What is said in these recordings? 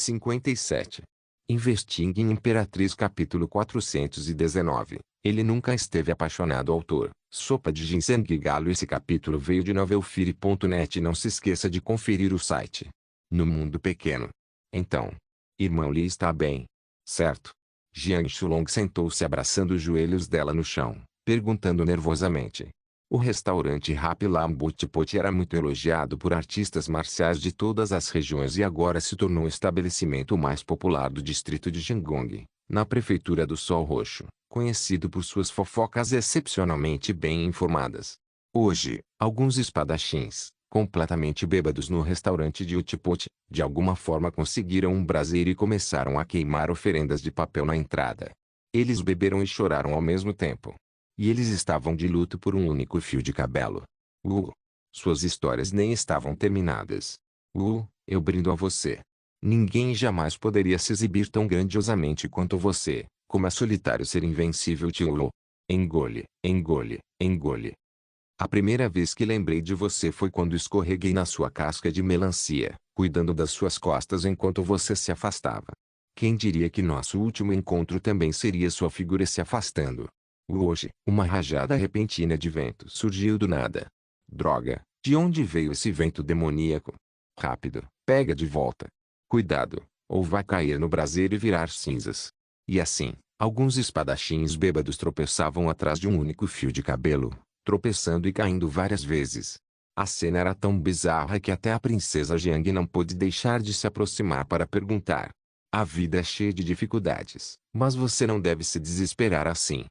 57. Investing Imperatriz capítulo 419. Ele nunca esteve apaixonado. Autor, Sopa de Ginseng Galo. Esse capítulo veio de novelfire.net. Não se esqueça de conferir o site. No mundo pequeno. Então. Irmão Li está bem. Certo? Jiang Shulong sentou-se abraçando os joelhos dela no chão, perguntando nervosamente. O restaurante Happy Lamb Pot era muito elogiado por artistas marciais de todas as regiões e agora se tornou o estabelecimento mais popular do distrito de Jiangong, na prefeitura do Sol Roxo, conhecido por suas fofocas excepcionalmente bem informadas. Hoje, alguns espadachins, completamente bêbados no restaurante de Utipot, de alguma forma conseguiram um braseiro e começaram a queimar oferendas de papel na entrada. Eles beberam e choraram ao mesmo tempo. E eles estavam de luto por um único fio de cabelo. Suas histórias nem estavam terminadas. Eu brindo a você. Ninguém jamais poderia se exibir tão grandiosamente quanto você, como é solitário ser invencível. Tio. Engole, engole, engole. A primeira vez que lembrei de você foi quando escorreguei na sua casca de melancia, cuidando das suas costas enquanto você se afastava. Quem diria que nosso último encontro também seria sua figura se afastando? Hoje, uma rajada repentina de vento surgiu do nada. Droga, de onde veio esse vento demoníaco? Rápido, pega de volta. Cuidado, ou vai cair no braseiro e virar cinzas. E assim, alguns espadachins bêbados tropeçavam atrás de um único fio de cabelo, tropeçando e caindo várias vezes. A cena era tão bizarra que até a princesa Jiang não pôde deixar de se aproximar para perguntar. A vida é cheia de dificuldades, mas você não deve se desesperar assim.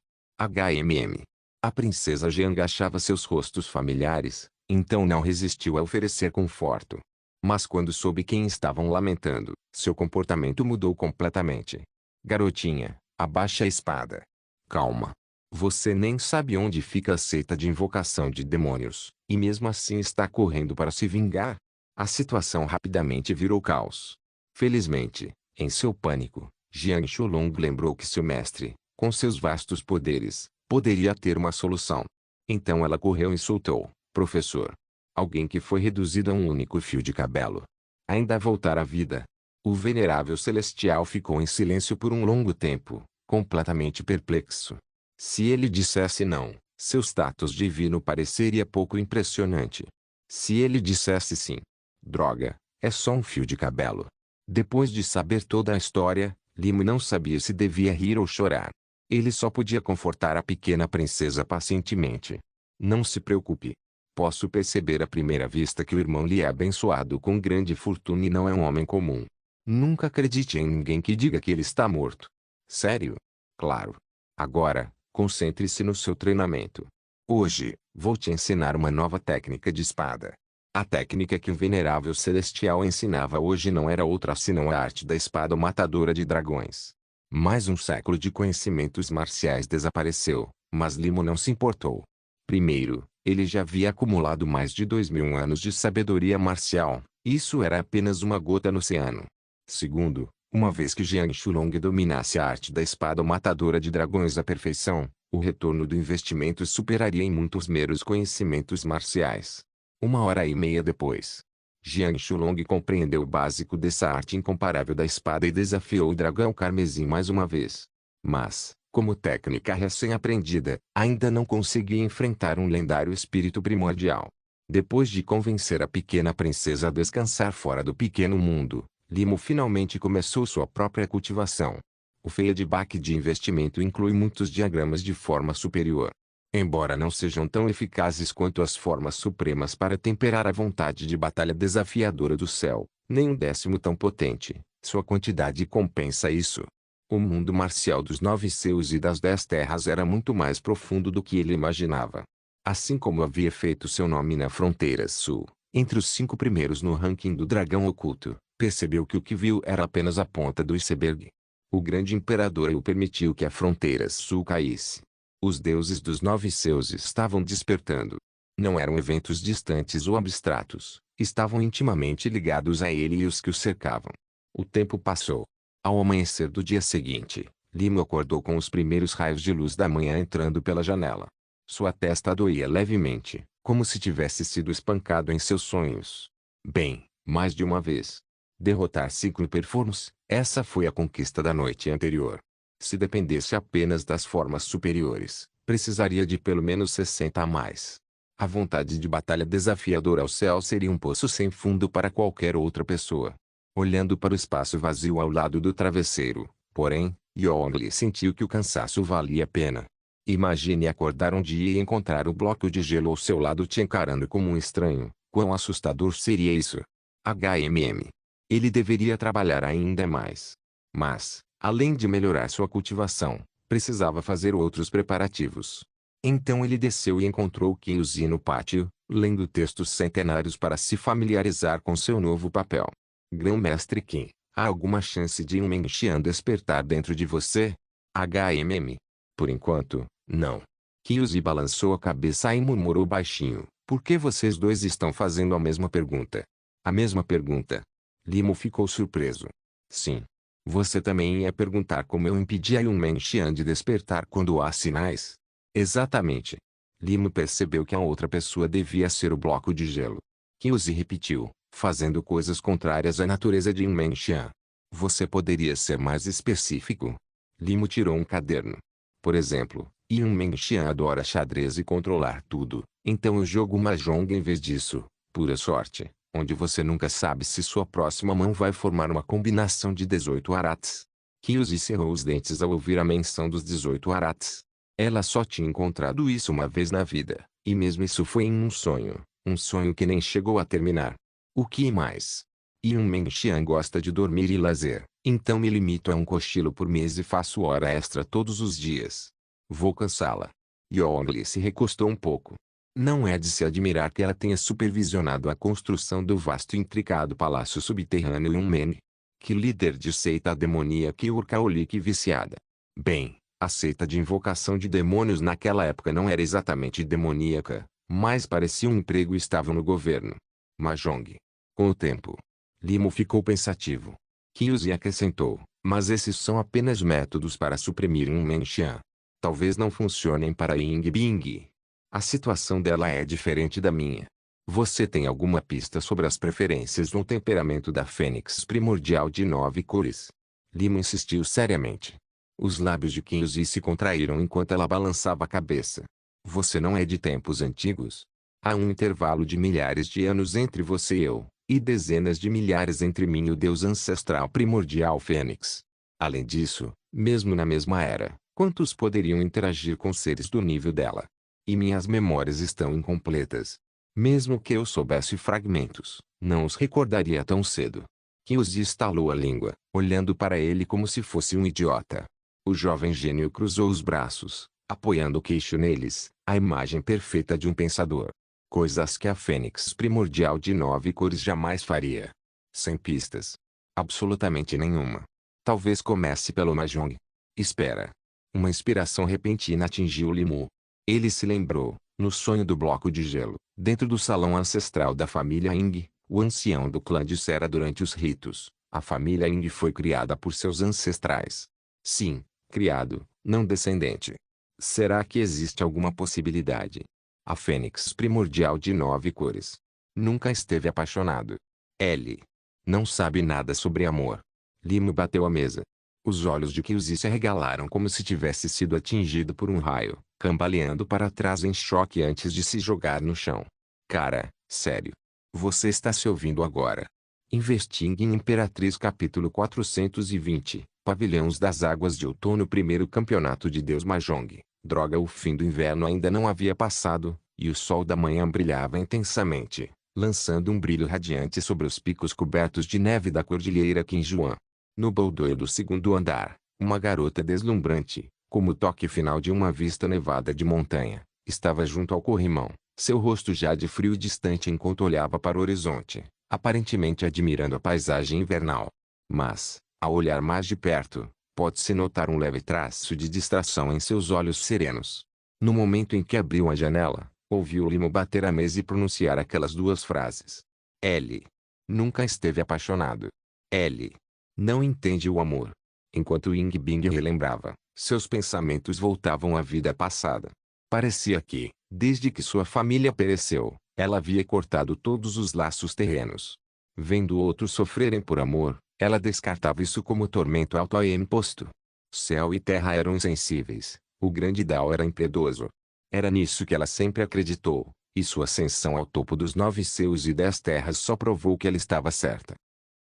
A princesa Jiang achava seus rostos familiares, então não resistiu a oferecer conforto. Mas quando soube quem estavam lamentando, seu comportamento mudou completamente. Garotinha, abaixe a espada. Calma. Você nem sabe onde fica a seita de invocação de demônios, e mesmo assim está correndo para se vingar? A situação rapidamente virou caos. Felizmente, em seu pânico, Jiang Shulong lembrou que seu mestre, com seus vastos poderes, poderia ter uma solução. Então ela correu e soltou, professor. Alguém que foi reduzido a um único fio de cabelo. Ainda voltar à vida. O venerável celestial ficou em silêncio por um longo tempo, completamente perplexo. Se ele dissesse não, seu status divino pareceria pouco impressionante. Se ele dissesse sim, droga, é só um fio de cabelo. Depois de saber toda a história, Limo não sabia se devia rir ou chorar. Ele só podia confortar a pequena princesa pacientemente. Não se preocupe. Posso perceber à primeira vista que o irmão lhe é abençoado com grande fortuna e não é um homem comum. Nunca acredite em ninguém que diga que ele está morto. Sério? Claro. Agora, concentre-se no seu treinamento. Hoje, vou te ensinar uma nova técnica de espada. A técnica que o venerável celestial ensinava hoje não era outra senão a arte da espada matadora de dragões. Mais um século de conhecimentos marciais desapareceu, mas Limo não se importou. Primeiro, ele já havia acumulado mais de 2000 anos de sabedoria marcial, isso era apenas uma gota no oceano. Segundo, uma vez que Jiang Shulong dominasse a arte da espada matadora de dragões à perfeição, o retorno do investimento superaria em muitos meros conhecimentos marciais. 1h30 depois, Jiang Shulong compreendeu o básico dessa arte incomparável da espada e desafiou o dragão carmesim mais uma vez. Mas, como técnica recém-aprendida, ainda não conseguia enfrentar um lendário espírito primordial. Depois de convencer a pequena princesa a descansar fora do pequeno mundo, Limo finalmente começou sua própria cultivação. O feedback de investimento inclui muitos diagramas de forma superior. Embora não sejam tão eficazes quanto as formas supremas para temperar a vontade de batalha desafiadora do céu, nem um décimo tão potente, sua quantidade compensa isso. O mundo marcial dos 9 céus e das 10 terras era muito mais profundo do que ele imaginava. Assim como havia feito seu nome na fronteira sul, entre os 5 primeiros no ranking do dragão oculto, percebeu que o que viu era apenas a ponta do iceberg. O grande imperador o permitiu que a fronteira sul caísse. Os deuses dos 9 céus estavam despertando. Não eram eventos distantes ou abstratos, estavam intimamente ligados a ele e os que o cercavam. O tempo passou. Ao amanhecer do dia seguinte, Limo acordou com os primeiros raios de luz da manhã entrando pela janela. Sua testa doía levemente, como se tivesse sido espancado em seus sonhos. Bem, mais de uma vez. Derrotar 5 Performers, essa foi a conquista da noite anterior. Se dependesse apenas das formas superiores, precisaria de pelo menos 60 a mais. A vontade de batalha desafiadora ao céu seria um poço sem fundo para qualquer outra pessoa. Olhando para o espaço vazio ao lado do travesseiro, porém, Yongle sentiu que o cansaço valia a pena. Imagine acordar um dia e encontrar o bloco de gelo ao seu lado te encarando como um estranho. Quão assustador seria isso? HMM. Ele deveria trabalhar ainda mais. Mas, além de melhorar sua cultivação, precisava fazer outros preparativos. Então ele desceu e encontrou Kyuzi no pátio, lendo textos centenários para se familiarizar com seu novo papel. Grão-mestre Kim, há alguma chance de um Mengxian despertar dentro de você? HMM. Por enquanto, não. Kyuzi balançou a cabeça e murmurou baixinho. Por que vocês dois estão fazendo a mesma pergunta? A mesma pergunta. Limo ficou surpreso. Sim. Você também ia perguntar como eu impedi a Yun Mengxian de despertar quando há sinais? Exatamente. Limo percebeu que a outra pessoa devia ser o bloco de gelo. Kyuzi repetiu, fazendo coisas contrárias à natureza de Yun Mengxian. Você poderia ser mais específico? Limo tirou um caderno. Por exemplo, Yun Mengxian adora xadrez e controlar tudo, então eu jogo Mahjong em vez disso. Pura sorte, onde você nunca sabe se sua próxima mão vai formar uma combinação de 18 arates. Kyuzi cerrou os dentes ao ouvir a menção dos 18 arates. Ela só tinha encontrado isso uma vez na vida, e mesmo isso foi em um sonho que nem chegou a terminar. O que mais? Yun Mengxian gosta de dormir e lazer, então me limito a um cochilo por mês e faço hora extra todos os dias. Vou cansá-la. Yongle se recostou um pouco. Não é de se admirar que ela tenha supervisionado a construção do vasto e intricado palácio subterrâneo Yunmen. Que líder de seita demoníaca e urcaolique viciada. Bem, a seita de invocação de demônios naquela época não era exatamente demoníaca, mas parecia um emprego estável no governo. Mahjong. Com o tempo, Limo ficou pensativo. Kyuzi acrescentou, mas esses são apenas métodos para suprimir um Mengxian. Talvez não funcionem para Ying Bing. A situação dela é diferente da minha. Você tem alguma pista sobre as preferências no temperamento da Fênix primordial de 9 cores? Limo insistiu seriamente. Os lábios de Kyuzi se contraíram enquanto ela balançava a cabeça. Você não é de tempos antigos? Há um intervalo de milhares de anos entre você e eu, e dezenas de milhares entre mim e o deus ancestral primordial Fênix. Além disso, mesmo na mesma era, quantos poderiam interagir com seres do nível dela? E minhas memórias estão incompletas. Mesmo que eu soubesse fragmentos, não os recordaria tão cedo. Kyuzi estalou a língua, olhando para ele como se fosse um idiota. O jovem gênio cruzou os braços, apoiando o queixo neles, a imagem perfeita de um pensador. Coisas que a Fênix primordial de 9 cores jamais faria. Sem pistas. Absolutamente nenhuma. Talvez comece pelo Mahjong. Espera. Uma inspiração repentina atingiu Limo. Ele se lembrou, no sonho do bloco de gelo, dentro do salão ancestral da família Ying, o ancião do clã dissera durante os ritos. A família Ying foi criada por seus ancestrais. Sim, criado, não descendente. Será que existe alguma possibilidade? A Fênix primordial de 9 cores. Nunca esteve apaixonado. L. Não sabe nada sobre amor. Limo bateu a mesa. Os olhos de Kyuzi se arregalaram como se tivesse sido atingido por um raio, cambaleando para trás em choque antes de se jogar no chão. Cara, sério. Você está se ouvindo agora? Investing em Imperatriz capítulo 420, Pavilhões das Águas de Outono. Primeiro campeonato de Deus Mahjong. Droga, o fim do inverno ainda não havia passado, e o sol da manhã brilhava intensamente, lançando um brilho radiante sobre os picos cobertos de neve da cordilheira Qinjuan. No boudoir do segundo andar, uma garota deslumbrante, como o toque final de uma vista nevada de montanha, estava junto ao corrimão, seu rosto já de frio e distante enquanto olhava para o horizonte, aparentemente admirando a paisagem invernal. Mas, ao olhar mais de perto, pode-se notar um leve traço de distração em seus olhos serenos. No momento em que abriu a janela, ouviu Limo bater a mesa e pronunciar aquelas duas frases. L. Nunca esteve apaixonado. L. Não entende o amor. Enquanto Ying Bing relembrava, seus pensamentos voltavam à vida passada. Parecia que, desde que sua família pereceu, ela havia cortado todos os laços terrenos. Vendo outros sofrerem por amor, ela descartava isso como tormento autoimposto. Céu e terra eram insensíveis, o grande Dao era impiedoso. Era nisso que ela sempre acreditou, e sua ascensão ao topo dos 9 céus e 10 terras só provou que ela estava certa.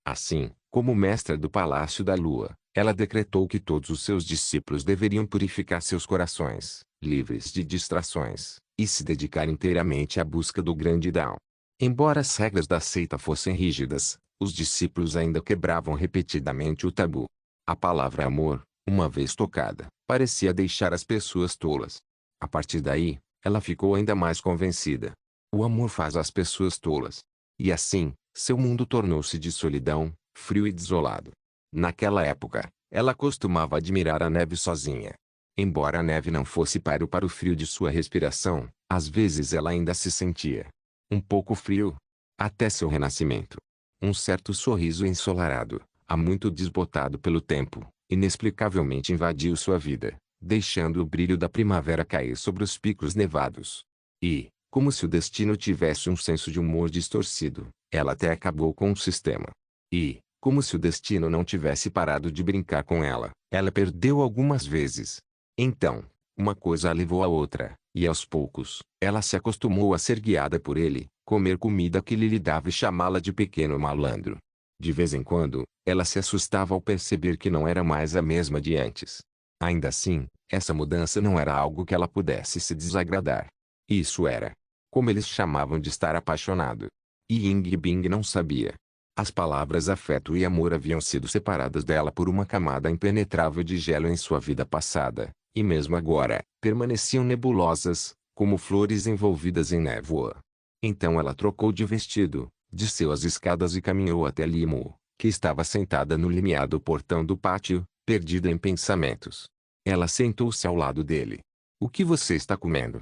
Assim, como mestra do Palácio da Lua, ela decretou que todos os seus discípulos deveriam purificar seus corações, livres de distrações, e se dedicar inteiramente à busca do grande Dao. Embora as regras da seita fossem rígidas, os discípulos ainda quebravam repetidamente o tabu. A palavra amor, uma vez tocada, parecia deixar as pessoas tolas. A partir daí, ela ficou ainda mais convencida. O amor faz as pessoas tolas. E assim, seu mundo tornou-se de solidão, frio e desolado. Naquela época, ela costumava admirar a neve sozinha. Embora a neve não fosse páreo para o frio de sua respiração, às vezes ela ainda se sentia um pouco frio. Até seu renascimento. Um certo sorriso ensolarado, há muito desbotado pelo tempo, inexplicavelmente invadiu sua vida, deixando o brilho da primavera cair sobre os picos nevados. E, como se o destino tivesse um senso de humor distorcido, ela até acabou com o sistema. E, como se o destino não tivesse parado de brincar com ela, ela perdeu algumas vezes. Então, uma coisa a levou à outra, e aos poucos, ela se acostumou a ser guiada por ele, comer comida que ele lhe dava e chamá-la de pequeno malandro. De vez em quando, ela se assustava ao perceber que não era mais a mesma de antes. Ainda assim, essa mudança não era algo que ela pudesse se desagradar. Isso era, como eles chamavam de estar apaixonado. E Ying Bing não sabia. As palavras afeto e amor haviam sido separadas dela por uma camada impenetrável de gelo em sua vida passada, e mesmo agora, permaneciam nebulosas, como flores envolvidas em névoa. Então ela trocou de vestido, desceu as escadas e caminhou até Limu, que estava sentada no limiar do portão do pátio, perdida em pensamentos. Ela sentou-se ao lado dele. O que você está comendo?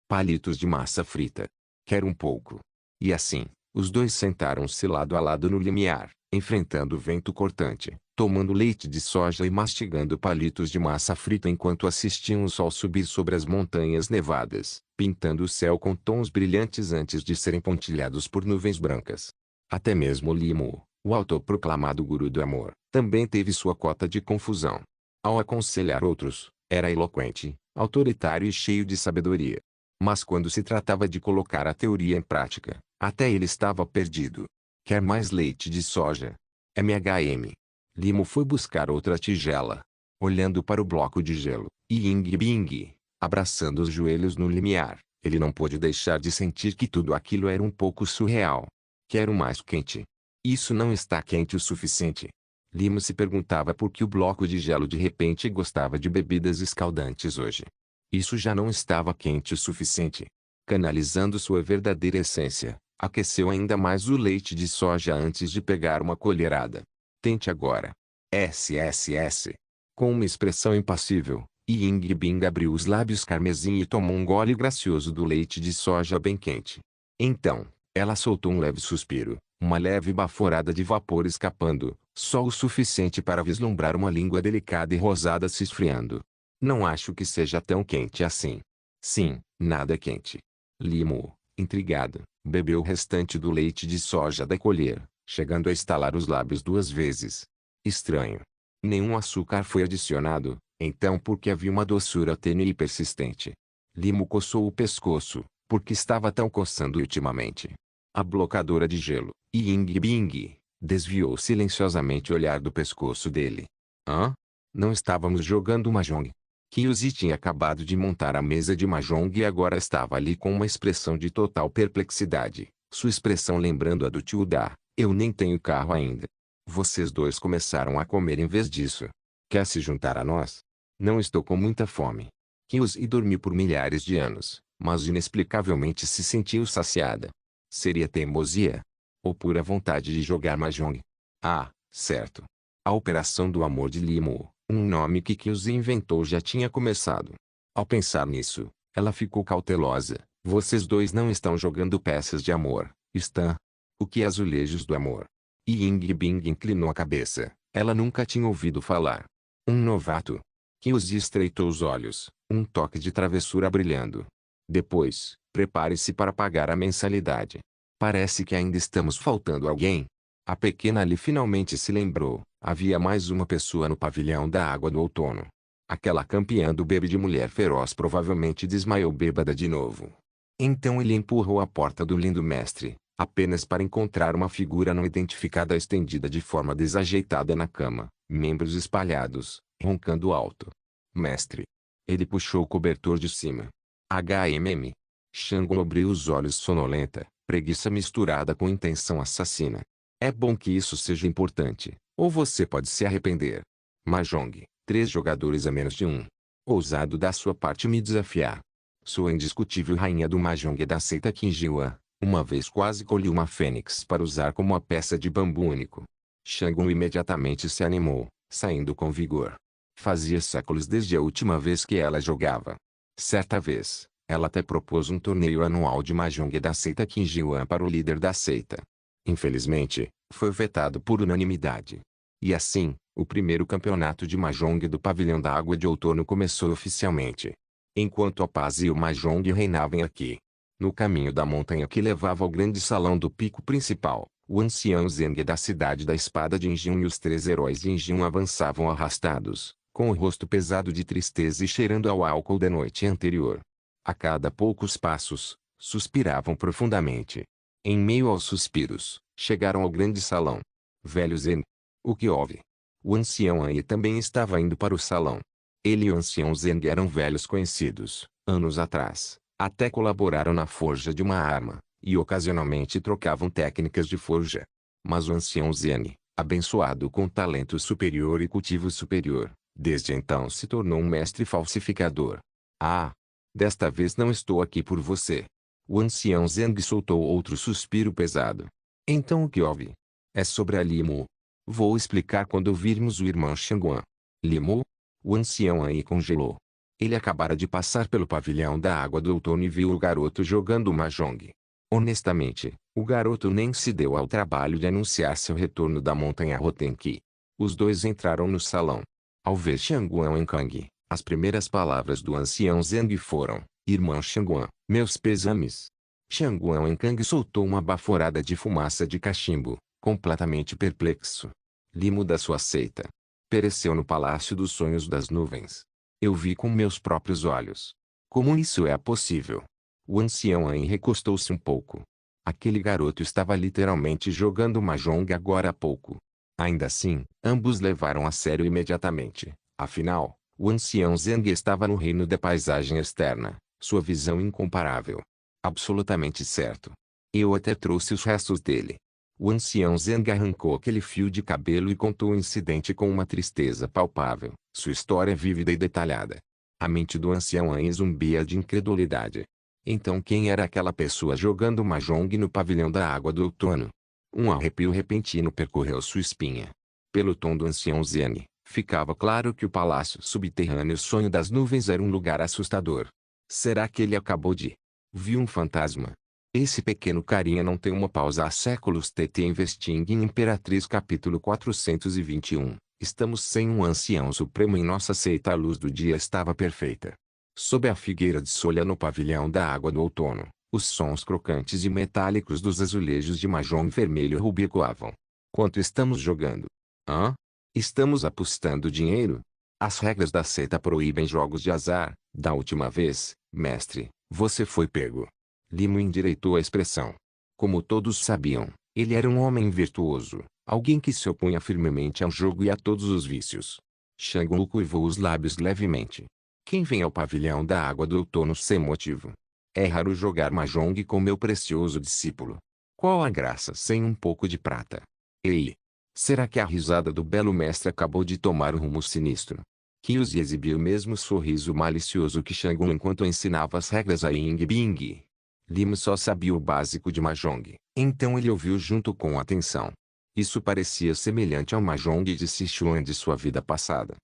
Palitos de massa frita. Quero um pouco. E assim, os dois sentaram-se lado a lado no limiar, enfrentando o vento cortante, tomando leite de soja e mastigando palitos de massa frita enquanto assistiam o sol subir sobre as montanhas nevadas, pintando o céu com tons brilhantes antes de serem pontilhados por nuvens brancas. Até mesmo Limu, o autoproclamado guru do amor, também teve sua cota de confusão. Ao aconselhar outros, era eloquente, autoritário e cheio de sabedoria. Mas quando se tratava de colocar a teoria em prática, até ele estava perdido. Quer mais leite de soja? MHM. Limo foi buscar outra tigela. Olhando para o bloco de gelo, e Ying Bing, abraçando os joelhos no limiar, ele não pôde deixar de sentir que tudo aquilo era um pouco surreal. Quero mais quente. Isso não está quente o suficiente. Limo se perguntava por que o bloco de gelo de repente gostava de bebidas escaldantes hoje. Isso já não estava quente o suficiente. Canalizando sua verdadeira essência, aqueceu ainda mais o leite de soja antes de pegar uma colherada. Tente agora. SSS. Com uma expressão impassível, Ying Bing abriu os lábios carmesim e tomou um gole gracioso do leite de soja bem quente. Então, ela soltou um leve suspiro, uma leve baforada de vapor escapando, só o suficiente para vislumbrar uma língua delicada e rosada se esfriando. Não acho que seja tão quente assim. Sim, nada quente. Limo, intrigado, bebeu o restante do leite de soja da colher, chegando a estalar os lábios 2 vezes. Estranho. Nenhum açúcar foi adicionado, então por que havia uma doçura tênue e persistente? Limo coçou o pescoço, porque estava tão coçando ultimamente. A blocadora de gelo, Ying Bing, desviou silenciosamente o olhar do pescoço dele. Hã? Não estávamos jogando mahjong? Kyuzi tinha acabado de montar a mesa de mahjong e agora estava ali com uma expressão de total perplexidade, sua expressão lembrando a do tio Da. Eu nem tenho carro ainda. Vocês dois começaram a comer em vez disso. Quer se juntar a nós? Não estou com muita fome. Kyuzi dormiu por milhares de anos, mas inexplicavelmente se sentiu saciada. Seria teimosia? Ou pura vontade de jogar mahjong? Ah, certo. A Operação do Amor de Limo, um nome que Kyuzi inventou, já tinha começado. Ao pensar nisso, ela ficou cautelosa. Vocês dois não estão jogando peças de amor, estão? O que azulejos do amor? Ying Bing inclinou a cabeça. Ela nunca tinha ouvido falar. Um novato? Kyuzi estreitou os olhos, um toque de travessura brilhando. Depois, prepare-se para pagar a mensalidade. Parece que ainda estamos faltando alguém. A pequena Ali finalmente se lembrou. Havia mais uma pessoa no pavilhão da água do outono. Aquela campeã do bebê de mulher feroz provavelmente desmaiou bêbada de novo. Então ele empurrou a porta do lindo mestre, apenas para encontrar uma figura não identificada estendida de forma desajeitada na cama, membros espalhados, roncando alto. Mestre. Ele puxou o cobertor de cima. HMM. Shangon abriu os olhos sonolenta, preguiça misturada com intenção assassina. É bom que isso seja importante, ou você pode se arrepender. Mahjong, 3 jogadores a menos de 1. Ousado da sua parte me desafiar. Sou a indiscutível rainha do Mahjong da seita Qingyuan. Uma vez quase colhi uma fênix para usar como uma peça de bambu único. Shangon imediatamente se animou, saindo com vigor. Fazia séculos desde a última vez que ela jogava. Certa vez, ela até propôs um torneio anual de Mahjong da seita Qingyuan para o líder da seita. Infelizmente, foi vetado por unanimidade. E assim, o primeiro campeonato de Mahjong do Pavilhão da Água de Outono começou oficialmente. Enquanto a paz e o Mahjong reinavam aqui. No caminho da montanha que levava ao grande salão do pico principal, o ancião Zeng da cidade da espada de Injun e os 3 heróis de Injun avançavam arrastados, com o rosto pesado de tristeza e cheirando ao álcool da noite anterior. A cada poucos passos, suspiravam profundamente. Em meio aos suspiros, chegaram ao grande salão. Velho Zeng. O que houve? O ancião Ai também estava indo para o salão. Ele e o ancião Zeng eram velhos conhecidos, anos atrás. Até colaboraram na forja de uma arma, e ocasionalmente trocavam técnicas de forja. Mas o ancião Zeng, abençoado com talento superior e cultivo superior, desde então se tornou um mestre falsificador. Ah! Desta vez não estou aqui por você. O ancião Zeng soltou outro suspiro pesado. Então o que houve? É sobre a Limu. Vou explicar quando virmos o irmão Shanguan. Limu? O ancião Ai congelou. Ele acabara de passar pelo pavilhão da água do outono e viu o garoto jogando Mahjong. Honestamente, o garoto nem se deu ao trabalho de anunciar seu retorno da montanha Rotenki. Os dois entraram no salão. Ao ver Shanguan Enkang, as primeiras palavras do ancião Zeng foram: Irmão Shanguan, meus pesames. Shanguan Enkang soltou uma baforada de fumaça de cachimbo, completamente perplexo. Limo da sua seita. Pereceu no palácio dos sonhos das nuvens. Eu vi com meus próprios olhos. Como isso é possível? O ancião Ai recostou-se um pouco. Aquele garoto estava literalmente jogando Mahjong agora há pouco. Ainda assim, ambos levaram a sério imediatamente. Afinal, o ancião Zeng estava no reino da paisagem externa, sua visão incomparável. Absolutamente certo. Eu até trouxe os restos dele. O ancião Zeng arrancou aquele fio de cabelo e contou o incidente com uma tristeza palpável, sua história vívida e detalhada. A mente do ancião Ai zumbia de incredulidade. Então quem era aquela pessoa jogando Mahjong no pavilhão da água do outono? Um arrepio repentino percorreu sua espinha. Pelo tom do ancião Zeng, ficava claro que o palácio subterrâneo Sonho das Nuvens era um lugar assustador. Será que ele acabou de ver um fantasma? Esse pequeno carinha não tem uma pausa há séculos. TT Investing em Imperatriz capítulo 421. Estamos sem um ancião supremo em nossa seita. A luz do dia estava perfeita. Sob a figueira de solha no pavilhão da água do outono, os sons crocantes e metálicos dos azulejos de Mahjong vermelho e rubi ecoavam. Quanto estamos jogando? Hã? Estamos apostando dinheiro? As regras da seita proíbem jogos de azar. Da última vez, mestre, você foi pego. Limo endireitou a expressão. Como todos sabiam, ele era um homem virtuoso, alguém que se opunha firmemente ao jogo e a todos os vícios. Shangon curvou os lábios levemente. Quem vem ao pavilhão da água do outono sem motivo? É raro jogar Mahjong com meu precioso discípulo. Qual a graça sem um pouco de prata? Ei! Será que a risada do belo mestre acabou de tomar um rumo sinistro? Kyuzi exibiu o mesmo sorriso malicioso que Shangon enquanto ensinava as regras a Ying Bing. Limo só sabia o básico de Mahjong, então ele ouviu junto com atenção. Isso parecia semelhante ao Mahjong de Sichuan de sua vida passada.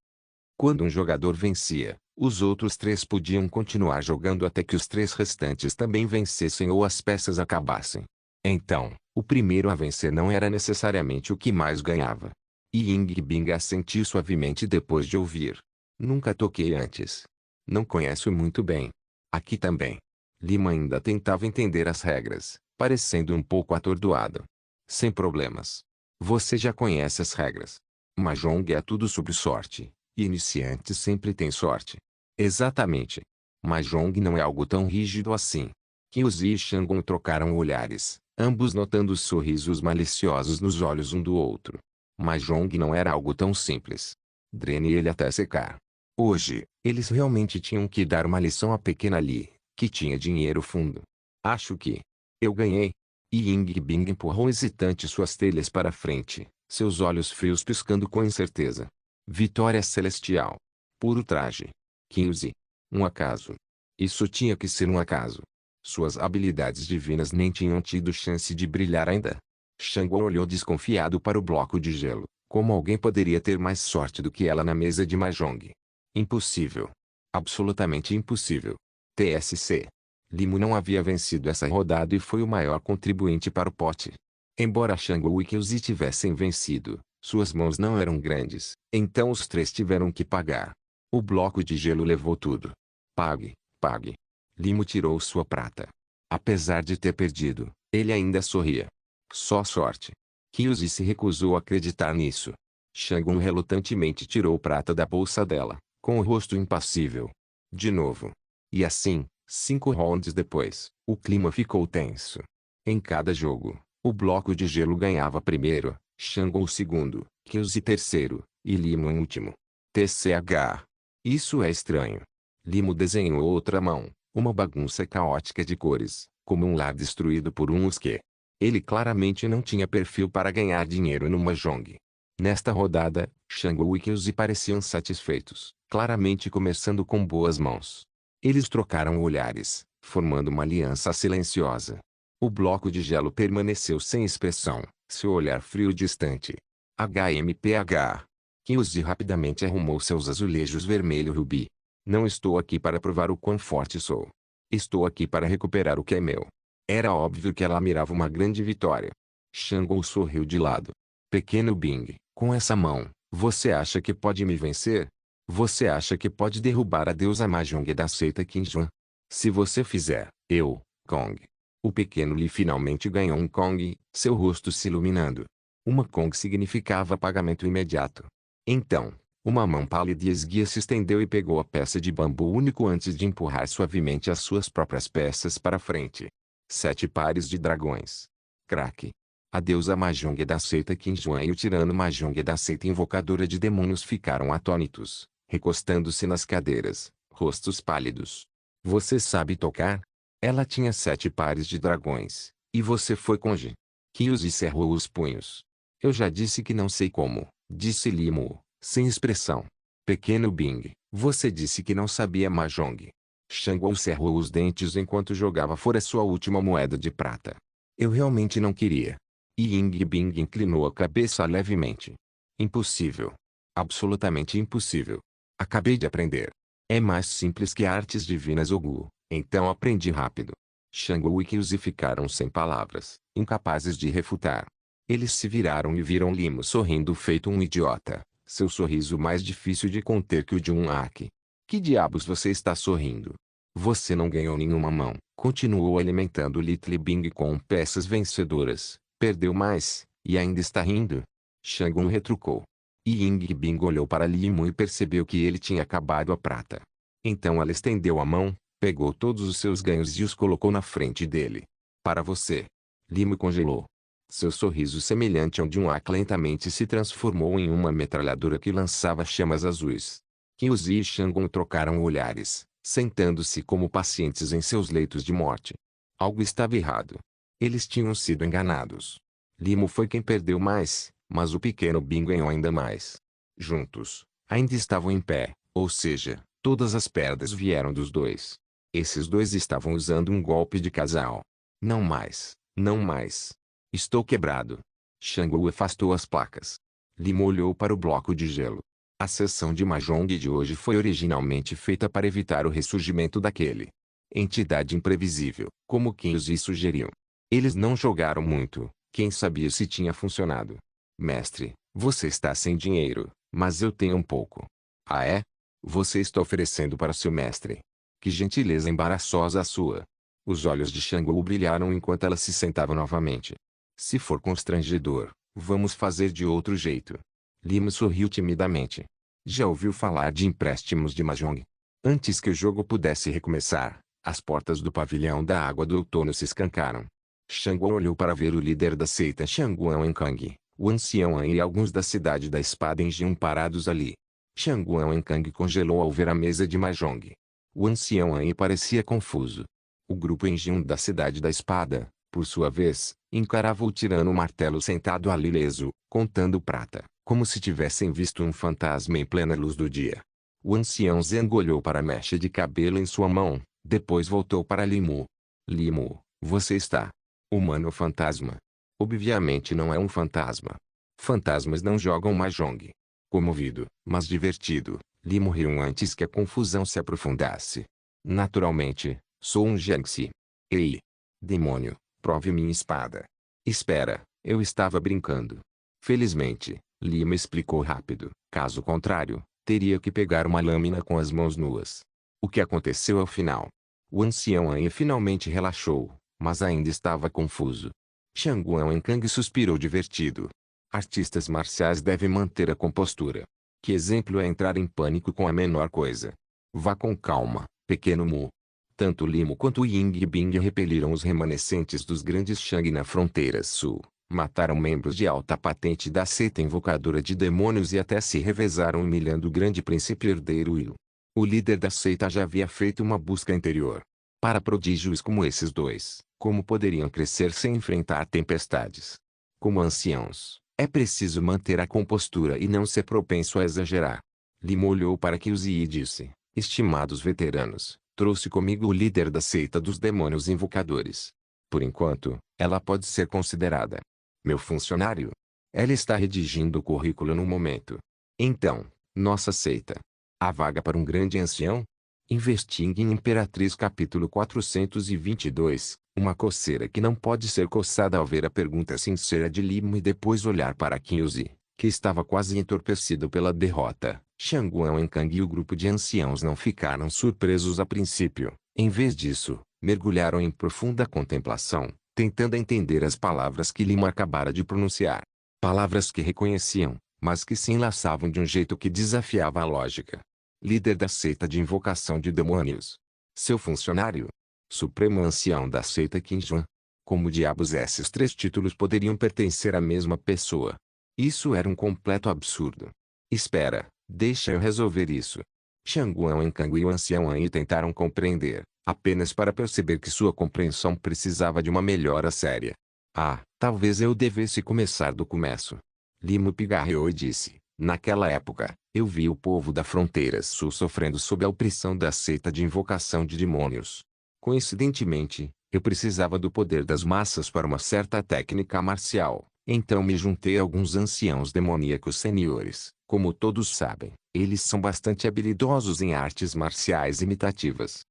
Quando um jogador vencia, os outros 3 podiam continuar jogando até que os 3 restantes também vencessem ou as peças acabassem. Então, o primeiro a vencer não era necessariamente o que mais ganhava. Ying Bing assentiu suavemente depois de ouvir. Nunca toquei antes. Não conheço muito bem. Aqui também. Lima ainda tentava entender as regras, parecendo um pouco atordoado. Sem problemas. Você já conhece as regras. Mahjong é tudo sobre sorte, e iniciantes sempre têm sorte. Exatamente. Mahjong não é algo tão rígido assim. Kyuzi e Shangon trocaram olhares, ambos notando os sorrisos maliciosos nos olhos um do outro. Mahjong não era algo tão simples. Drene ele até secar. Hoje, eles realmente tinham que dar uma lição à pequena Lee, que tinha dinheiro fundo. Acho que eu ganhei. Ying Bing empurrou hesitante suas telhas para frente, seus olhos frios piscando com incerteza. Vitória celestial. Puro traje. Kyuzi. Um acaso. Isso tinha que ser um acaso. Suas habilidades divinas nem tinham tido chance de brilhar ainda. Shangon olhou desconfiado para o bloco de gelo. Como alguém poderia ter mais sorte do que ela na mesa de Mahjong? Impossível. Absolutamente impossível. TSC. Limo não havia vencido essa rodada e foi o maior contribuinte para o pote. Embora Shangon e Kyuzi tivessem vencido, suas mãos não eram grandes, então os três tiveram que pagar. O bloco de gelo levou tudo. Pague, pague. Limo tirou sua prata. Apesar de ter perdido, ele ainda sorria. Só sorte. Kyuzi se recusou a acreditar nisso. Shangon relutantemente tirou prata da bolsa dela, com o rosto impassível. De novo. E assim, 5 rounds depois, o clima ficou tenso. Em cada jogo, o bloco de gelo ganhava primeiro, Shangon o segundo, Kyuzi terceiro, e Limo em último. TCH. Isso é estranho. Limo desenhou outra mão, uma bagunça caótica de cores, como um lar destruído por um mosquê. Ele claramente não tinha perfil para ganhar dinheiro no Mahjong. Nesta rodada, Shangon e Kyuzi pareciam satisfeitos, claramente começando com boas mãos. Eles trocaram olhares, formando uma aliança silenciosa. O bloco de gelo permaneceu sem expressão, seu olhar frio e distante. HMPH. Kyuzi rapidamente arrumou seus azulejos vermelho-rubi. Não estou aqui para provar o quão forte sou. Estou aqui para recuperar o que é meu. Era óbvio que ela mirava uma grande vitória. Shangon sorriu de lado. Pequeno Bing, com essa mão, você acha que pode me vencer? Você acha que pode derrubar a deusa Mahjong da seita Qinjuan? Se você fizer, eu, Kong. O pequeno Lee finalmente ganhou um Kong, seu rosto se iluminando. Uma Kong significava pagamento imediato. Então, uma mão pálida e esguia se estendeu e pegou a peça de bambu único antes de empurrar suavemente as suas próprias peças para frente. 7 pares de dragões. Crack. A deusa Mahjong da seita Qinjuan e o tirano Mahjong da seita invocadora de demônios ficaram atônitos, recostando-se nas cadeiras, rostos pálidos. Você sabe tocar? Ela tinha 7 pares de dragões, e você foi conge. Kyuzi cerrou os punhos. Eu já disse que não sei como, disse Limo, sem expressão. Pequeno Bing, você disse que não sabia Mahjong. Shangon cerrou os dentes enquanto jogava fora sua última moeda de prata. Eu realmente não queria. Ying Bing inclinou a cabeça levemente. Impossível. Absolutamente impossível. Acabei de aprender. É mais simples que artes divinas Ogu, então aprendi rápido. Shangon e Kyuzi ficaram sem palavras, incapazes de refutar. Eles se viraram e viram Limo sorrindo feito um idiota, seu sorriso mais difícil de conter que o de um Aki. Que diabos você está sorrindo? Você não ganhou nenhuma mão, continuou alimentando Little Bing com peças vencedoras, perdeu mais, e ainda está rindo? Shangon retrucou. Ying Bing olhou para Limo e percebeu que ele tinha acabado a prata. Então ela estendeu a mão, pegou todos os seus ganhos e os colocou na frente dele. Para você. Limo congelou. Seu sorriso semelhante ao de um Ak lentamente se transformou em uma metralhadora que lançava chamas azuis. Kyuzi e Shangon trocaram olhares, sentando-se como pacientes em seus leitos de morte. Algo estava errado. Eles tinham sido enganados. Limo foi quem perdeu mais, mas o pequeno Bing ganhou ainda mais. Juntos, ainda estavam em pé, ou seja, todas as perdas vieram dos dois. Esses dois estavam usando um golpe de casal. Não mais, não mais. Estou quebrado. Shangon afastou as placas. Limo olhou para o bloco de gelo. A sessão de Mahjong de hoje foi originalmente feita para evitar o ressurgimento daquele entidade imprevisível, como Kyuzi sugeriu. Eles não jogaram muito, quem sabia se tinha funcionado. Mestre, você está sem dinheiro, mas eu tenho um pouco. Ah é? Você está oferecendo para seu mestre? Que gentileza embaraçosa a sua. Os olhos de Shang brilharam enquanto ela se sentava novamente. Se for constrangedor, vamos fazer de outro jeito. Lima sorriu timidamente. Já ouviu falar de empréstimos de Mahjong? Antes que o jogo pudesse recomeçar, as portas do pavilhão da água do outono se escancaram. Shang olhou para ver o líder da seita Shanguan Wenkang, o ancião An e alguns da cidade da espada em Jian parados ali. Shanguan Wenkang congelou ao ver a mesa de Mahjong. O ancião An parecia confuso. O grupo em Jian da cidade da espada, por sua vez, encarava o tirano martelo sentado ali ileso, contando prata, como se tivessem visto um fantasma em plena luz do dia. O ancião Zeng olhou para a mecha de cabelo em sua mão, depois voltou para Limu. Limu, você está humano ou fantasma? Obviamente não é um fantasma. Fantasmas não jogam Mahjong. Comovido, mas divertido, Limu riu antes que a confusão se aprofundasse. Naturalmente, sou um Jiangxi. Ei! Demônio, prove minha espada. Espera, eu estava brincando. Felizmente, Lima explicou rápido. Caso contrário, teria que pegar uma lâmina com as mãos nuas. O que aconteceu ao final? O ancião An finalmente relaxou, mas ainda estava confuso. Shanguan Wenkang suspirou divertido. Artistas marciais devem manter a compostura. Que exemplo é entrar em pânico com a menor coisa? Vá com calma, pequeno Mu. Tanto Limo quanto Ying e Bing repeliram os remanescentes dos grandes Shang na fronteira sul. Mataram membros de alta patente da seita invocadora de demônios e até se revezaram humilhando o grande príncipe herdeiro Will. O líder da seita já havia feito uma busca interior. Para prodígios como esses dois, como poderiam crescer sem enfrentar tempestades? Como anciãos, é preciso manter a compostura e não ser propenso a exagerar. Limo olhou para Kyuzi e disse, estimados veteranos, trouxe comigo o líder da seita dos demônios invocadores. Por enquanto, ela pode ser considerada meu funcionário. Ela está redigindo o currículo no momento. Então, nossa seita. Há vaga para um grande ancião? Investigue em Imperatriz capítulo 422, uma coceira que não pode ser coçada ao ver a pergunta sincera de Limo e depois olhar para Kyuzi, que estava quase entorpecido pela derrota. Shanguan Wenkang e o grupo de anciãos não ficaram surpresos a princípio. Em vez disso, mergulharam em profunda contemplação, tentando entender as palavras que Limo acabara de pronunciar. Palavras que reconheciam, mas que se enlaçavam de um jeito que desafiava a lógica. Líder da seita de invocação de demônios. Seu funcionário. Supremo ancião da seita Qinjuan. Como diabos esses três títulos poderiam pertencer à mesma pessoa? Isso era um completo absurdo. Espera, deixa eu resolver isso. Shanguan Wenkang e o ancião An tentaram compreender, apenas para perceber que sua compreensão precisava de uma melhora séria. Ah, talvez eu devesse começar do começo. Limo pigarreou e disse, naquela época, eu vi o povo da fronteira sul sofrendo sob a opressão da seita de invocação de demônios. Coincidentemente, eu precisava do poder das massas para uma certa técnica marcial, então me juntei a alguns anciãos demoníacos seniores. Como todos sabem, eles são bastante habilidosos em artes marciais imitativas.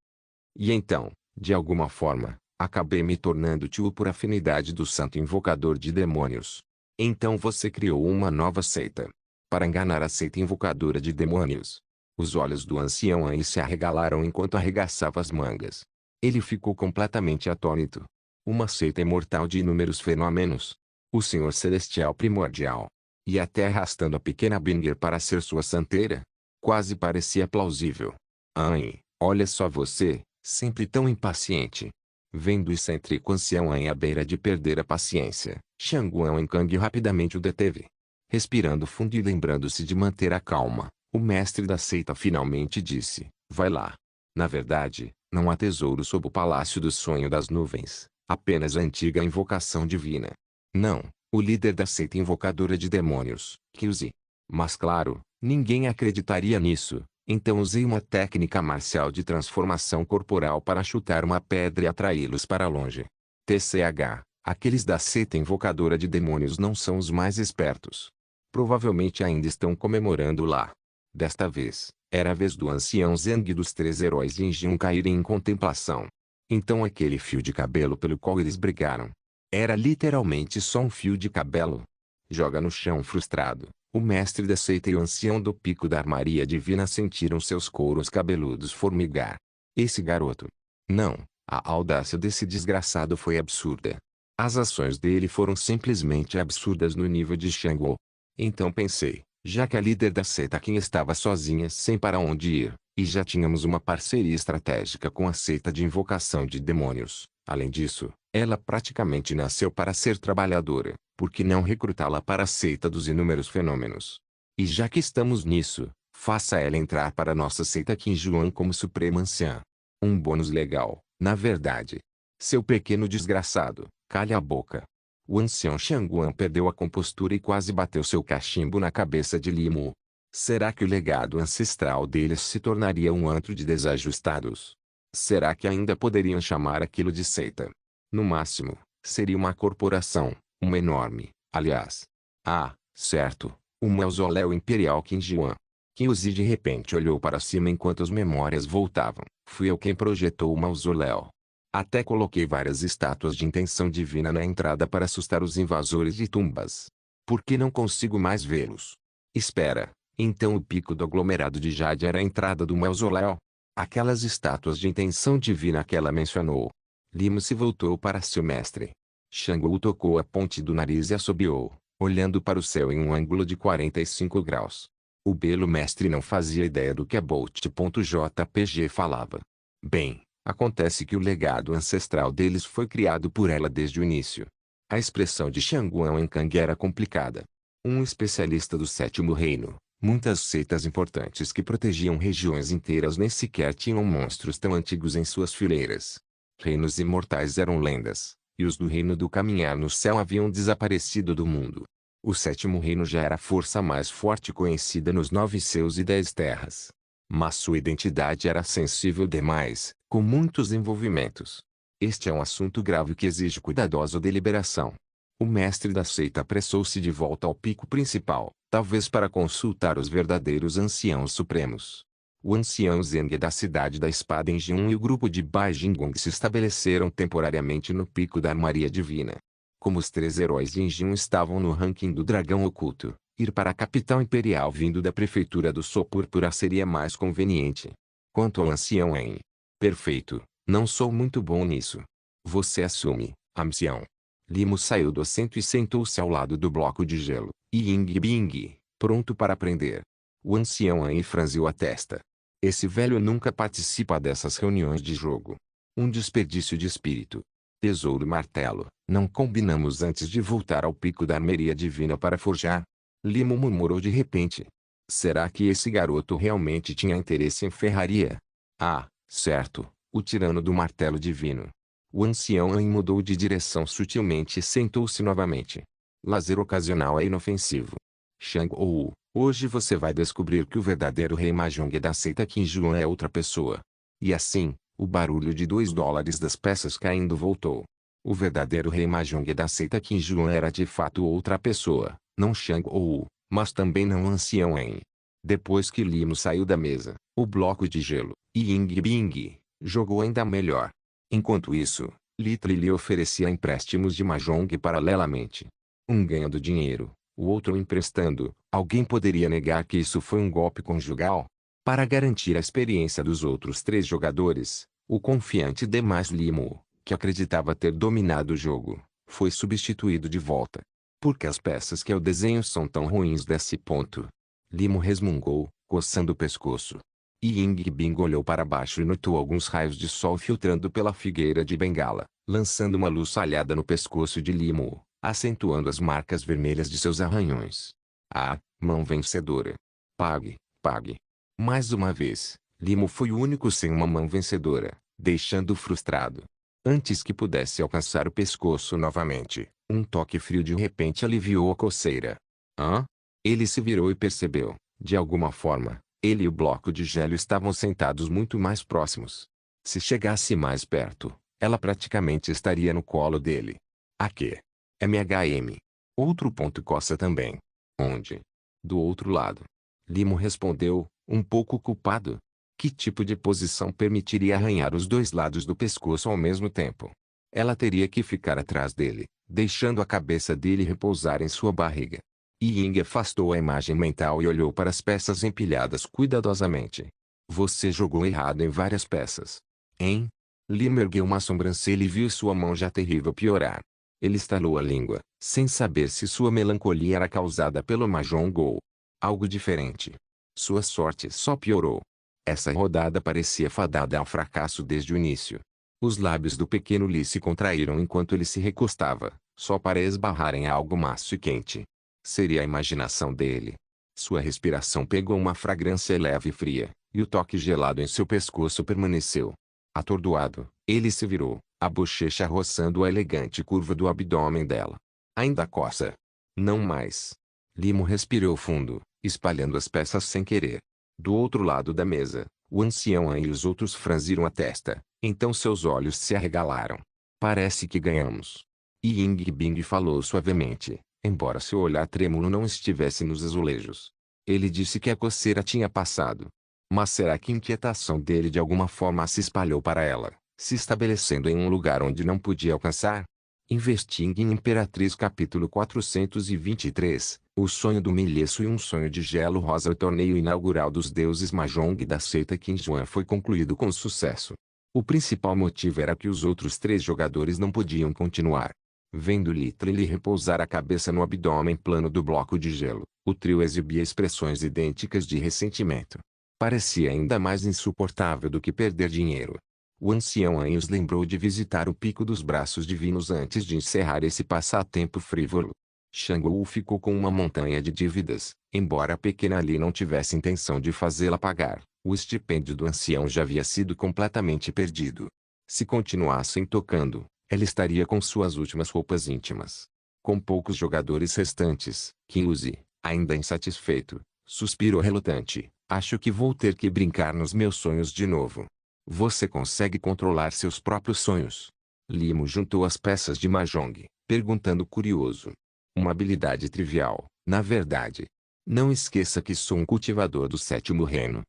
E então, de alguma forma, acabei me tornando tio por afinidade do santo invocador de demônios. Então você criou uma nova seita. Para enganar a seita invocadora de demônios. Os olhos do ancião An se arregalaram enquanto arregaçava as mangas. Ele ficou completamente atônito. Uma seita imortal de inúmeros fenômenos. O Senhor Celestial Primordial. E até arrastando a pequena Binger para ser sua santeira. Quase parecia plausível. An, olha só você, sempre tão impaciente. Vendo o excêntrico ancião An à beira de perder a paciência, Shanguan Wenkang rapidamente o deteve. Respirando fundo e lembrando-se de manter a calma, o mestre da seita finalmente disse, vai lá. Na verdade, não há tesouro sob o palácio do sonho das nuvens, apenas a antiga invocação divina. Não, o líder da seita invocadora de demônios, Kyuzi. Mas claro, ninguém acreditaria nisso, então usei uma técnica marcial de transformação corporal para chutar uma pedra e atraí-los para longe. TCH, aqueles da seita invocadora de demônios não são os mais espertos. Provavelmente ainda estão comemorando lá. Desta vez, era a vez do ancião Zeng e dos três heróis de Injun caírem em contemplação. Então aquele fio de cabelo pelo qual eles brigaram. Era literalmente só um fio de cabelo. Joga no chão frustrado. O mestre da seita e o ancião do pico da armaria divina sentiram seus couros cabeludos formigar. Esse garoto. Não, A audácia desse desgraçado foi absurda. As ações dele foram simplesmente absurdas no nível de Shango. Então pensei, já que a líder da seita Qin estava sozinha sem para onde ir, e já tínhamos uma parceria estratégica com a seita de invocação de demônios, além disso, ela praticamente nasceu para ser trabalhadora, por que não recrutá-la para a seita dos inúmeros fenômenos? E já que estamos nisso, faça ela entrar para nossa seita Qin Juan como Suprema Anciã. Um bônus legal, na verdade. Seu pequeno desgraçado, calha a boca. O ancião Shanguan perdeu a compostura e quase bateu seu cachimbo na cabeça de Limo. Será que o legado ancestral deles se tornaria um antro de desajustados? Será que ainda poderiam chamar aquilo de seita? No máximo, seria uma corporação, uma enorme, aliás. Ah, certo, o mausoléu imperial Qinjian. Kyuzi de repente olhou para cima enquanto as memórias voltavam. Fui eu quem projetou o mausoléu. Até coloquei várias estátuas de intenção divina na entrada para assustar os invasores de tumbas. Por que não consigo mais vê-los? Espera, então o pico do aglomerado de Jade era a entrada do mausoléu? Aquelas estátuas de intenção divina que ela mencionou. Limo se voltou para seu mestre. Shangu tocou a ponte do nariz e assobiou, olhando para o céu em um ângulo de 45 graus. O belo mestre não fazia ideia do que a Bolt.jpg falava. Bem, acontece que o legado ancestral deles foi criado por ela desde o início. A expressão de Shanguan em Kang era complicada. Um especialista do Sétimo Reino, muitas seitas importantes que protegiam regiões inteiras nem sequer tinham monstros tão antigos em suas fileiras. Reinos imortais eram lendas, e os do Reino do Caminhar no Céu haviam desaparecido do mundo. O Sétimo Reino já era a força mais forte conhecida nos 9 céus e 10 terras. Mas sua identidade era sensível demais, com muitos envolvimentos. Este é um assunto grave que exige cuidadosa deliberação. O mestre da seita apressou-se de volta ao pico principal, talvez para consultar os verdadeiros anciãos supremos. O ancião Zeng da cidade da espada em Jin e o grupo de Bai Jingong se estabeleceram temporariamente no pico da armaria divina. Como os 3 heróis de Jin estavam no ranking do dragão oculto, ir para a capital imperial vindo da prefeitura do Sol Púrpura seria mais conveniente. Quanto ao ancião En. Perfeito, não sou muito bom nisso. Você assume, ancião. Limo saiu do assento e sentou-se ao lado do bloco de gelo, Ying Bing, pronto para aprender. O ancião En franziu a testa. Esse velho nunca participa dessas reuniões de jogo. Um desperdício de espírito. Tesouro e martelo, não combinamos antes de voltar ao pico da armeria divina para forjar? Limo murmurou de repente. Será que esse garoto realmente tinha interesse em ferraria? Ah, certo, o tirano do martelo divino. O ancião En mudou de direção sutilmente e sentou-se novamente. Lazer ocasional é inofensivo. Shang-Ou, hoje você vai descobrir que o verdadeiro rei Mahjong da seita Qinjuan é outra pessoa. E assim, o barulho de $2 das peças caindo voltou. O verdadeiro rei Mahjong da seita Qinjuan era de fato outra pessoa, não Shang-Ou, mas também não ancião En. Depois que Limo saiu da mesa, o bloco de gelo, Ying Bing, jogou ainda melhor. Enquanto isso, Litli lhe oferecia empréstimos de Mahjong paralelamente. Um ganhando dinheiro, o outro emprestando. Alguém poderia negar que isso foi um golpe conjugal? Para garantir a experiência dos outros 3 jogadores, o confiante demais Limo, que acreditava ter dominado o jogo, foi substituído de volta. Por que as peças que eu desenho são tão ruins desse ponto? Limo resmungou, coçando o pescoço. Ying Bing olhou para baixo e notou alguns raios de sol filtrando pela figueira de bengala, lançando uma luz alhada no pescoço de Limo, acentuando as marcas vermelhas de seus arranhões. Ah, mão vencedora. Pague, pague. Mais uma vez, Limo foi o único sem uma mão vencedora, deixando-o frustrado. Antes que pudesse alcançar o pescoço novamente, um toque frio de repente aliviou a coceira. Hã? Ele se virou e percebeu, de alguma forma, ele e o bloco de gelo estavam sentados muito mais próximos. Se chegasse mais perto, ela praticamente estaria no colo dele. A quê? MHM. Outro ponto coça também. Onde? Do outro lado. Limo respondeu, um pouco culpado. Que tipo de posição permitiria arranhar os 2 lados do pescoço ao mesmo tempo? Ela teria que ficar atrás dele, deixando a cabeça dele repousar em sua barriga. Ying afastou a imagem mental e olhou para as peças empilhadas cuidadosamente. Você jogou errado em várias peças. Hein? Lima ergueu uma sobrancelha e viu sua mão já terrível piorar. Ele estalou a língua, sem saber se sua melancolia era causada pelo Mahjong ou algo diferente. Sua sorte só piorou. Essa rodada parecia fadada ao fracasso desde o início. Os lábios do pequeno Li se contraíram enquanto ele se recostava, só para esbarrar em algo macio e quente. Seria a imaginação dele. Sua respiração pegou uma fragrância leve e fria, e o toque gelado em seu pescoço permaneceu. Atordoado, ele se virou, a bochecha roçando a elegante curva do abdômen dela. Ainda coça. Não mais. Limo respirou fundo, espalhando as peças sem querer. Do outro lado da mesa, o ancião e os outros franziram a testa, então seus olhos se arregalaram. Parece que ganhamos. Ying Bing falou suavemente, embora seu olhar trêmulo não estivesse nos azulejos. Ele disse que a coceira tinha passado. Mas será que a inquietação dele de alguma forma se espalhou para ela, se estabelecendo em um lugar onde não podia alcançar? Investing em Imperatriz capítulo 423, O sonho do milheço e um sonho de gelo rosa. O torneio inaugural dos deuses Mahjong da seita Qingjuan foi concluído com sucesso. O principal motivo era que os outros 3 jogadores não podiam continuar. Vendo Li repousar a cabeça no abdômen plano do bloco de gelo, o trio exibia expressões idênticas de ressentimento. Parecia ainda mais insuportável do que perder dinheiro. O ancião Anhos lembrou de visitar o Pico dos Braços Divinos antes de encerrar esse passatempo frívolo. Shang-Wu ficou com uma montanha de dívidas, embora a pequena Li não tivesse intenção de fazê-la pagar. O estipêndio do ancião já havia sido completamente perdido. Se continuassem tocando, ela estaria com suas últimas roupas íntimas. Com poucos jogadores restantes, Qinzi, ainda insatisfeito, suspirou relutante. Acho que vou ter que brincar nos meus sonhos de novo. Você consegue controlar seus próprios sonhos? Limo juntou as peças de Mahjong, perguntando curioso. Uma habilidade trivial, na verdade. Não esqueça que sou um cultivador do 7º reino.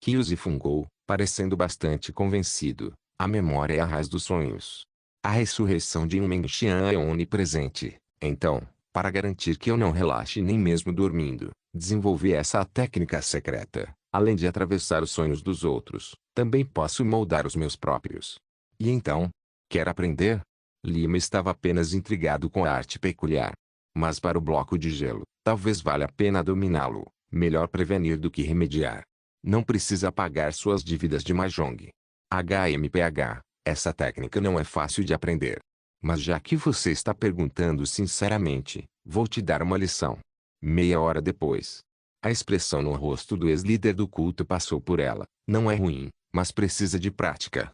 Kyuzi fungou, parecendo bastante convencido. A memória é a raiz dos sonhos. A ressurreição de Yumenxian é onipresente. Então, para garantir que eu não relaxe nem mesmo dormindo, desenvolvi essa técnica secreta. Além de atravessar os sonhos dos outros, também posso moldar os meus próprios. E então? Quer aprender? Lima estava apenas intrigado com a arte peculiar. Mas para o bloco de gelo, talvez valha a pena dominá-lo. Melhor prevenir do que remediar. Não precisa pagar suas dívidas de Mahjong. HMPH, essa técnica não é fácil de aprender. Mas já que você está perguntando sinceramente, vou te dar uma lição. Meia hora depois. A expressão no rosto do ex-líder do culto passou por ela. Não é ruim, mas precisa de prática.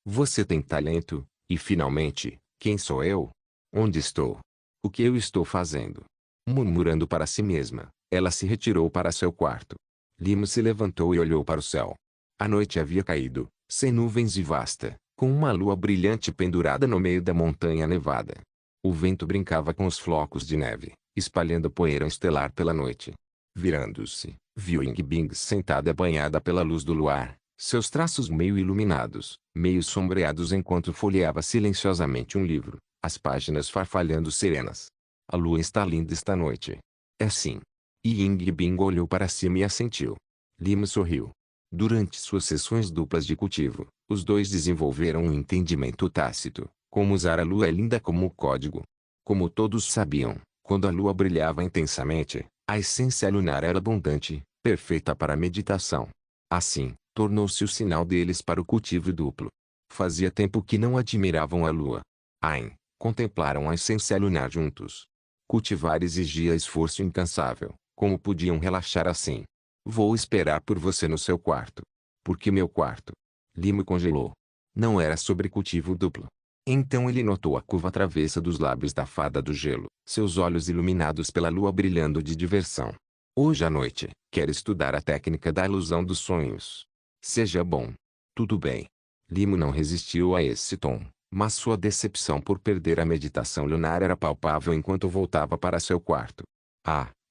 Você tem talento, e finalmente, quem sou eu? Onde estou? O que eu estou fazendo? Murmurando para si mesma, ela se retirou para seu quarto. Limo se levantou e olhou para o céu. A noite havia caído, sem nuvens e vasta, com uma lua brilhante pendurada no meio da montanha nevada. O vento brincava com os flocos de neve, espalhando poeira estelar pela noite. Virando-se, viu Ying Bing sentada banhada pela luz do luar, seus traços meio iluminados, meio sombreados enquanto folheava silenciosamente um livro, as páginas farfalhando serenas. A lua está linda esta noite. É sim. Ying Bing olhou para cima e assentiu. Lima sorriu. Durante suas sessões duplas de cultivo, os dois desenvolveram um entendimento tácito, como usar a lua é linda como código. Como todos sabiam, quando a lua brilhava intensamente, a essência lunar era abundante, perfeita para a meditação. Assim, tornou-se o sinal deles para o cultivo duplo. Fazia tempo que não admiravam a lua. Contemplaram a essência lunar juntos. Cultivar exigia esforço incansável. Como podiam relaxar assim? Vou esperar por você no seu quarto. Por que meu quarto? Limo congelou. Não era sobre cultivo duplo. Então ele notou a curva travessa dos lábios da fada do gelo, seus olhos iluminados pela lua brilhando de diversão. Hoje à noite, quero estudar a técnica da ilusão dos sonhos. Seja bom. Tudo bem. Limo não resistiu a esse tom, mas sua decepção por perder a meditação lunar era palpável enquanto voltava para seu quarto.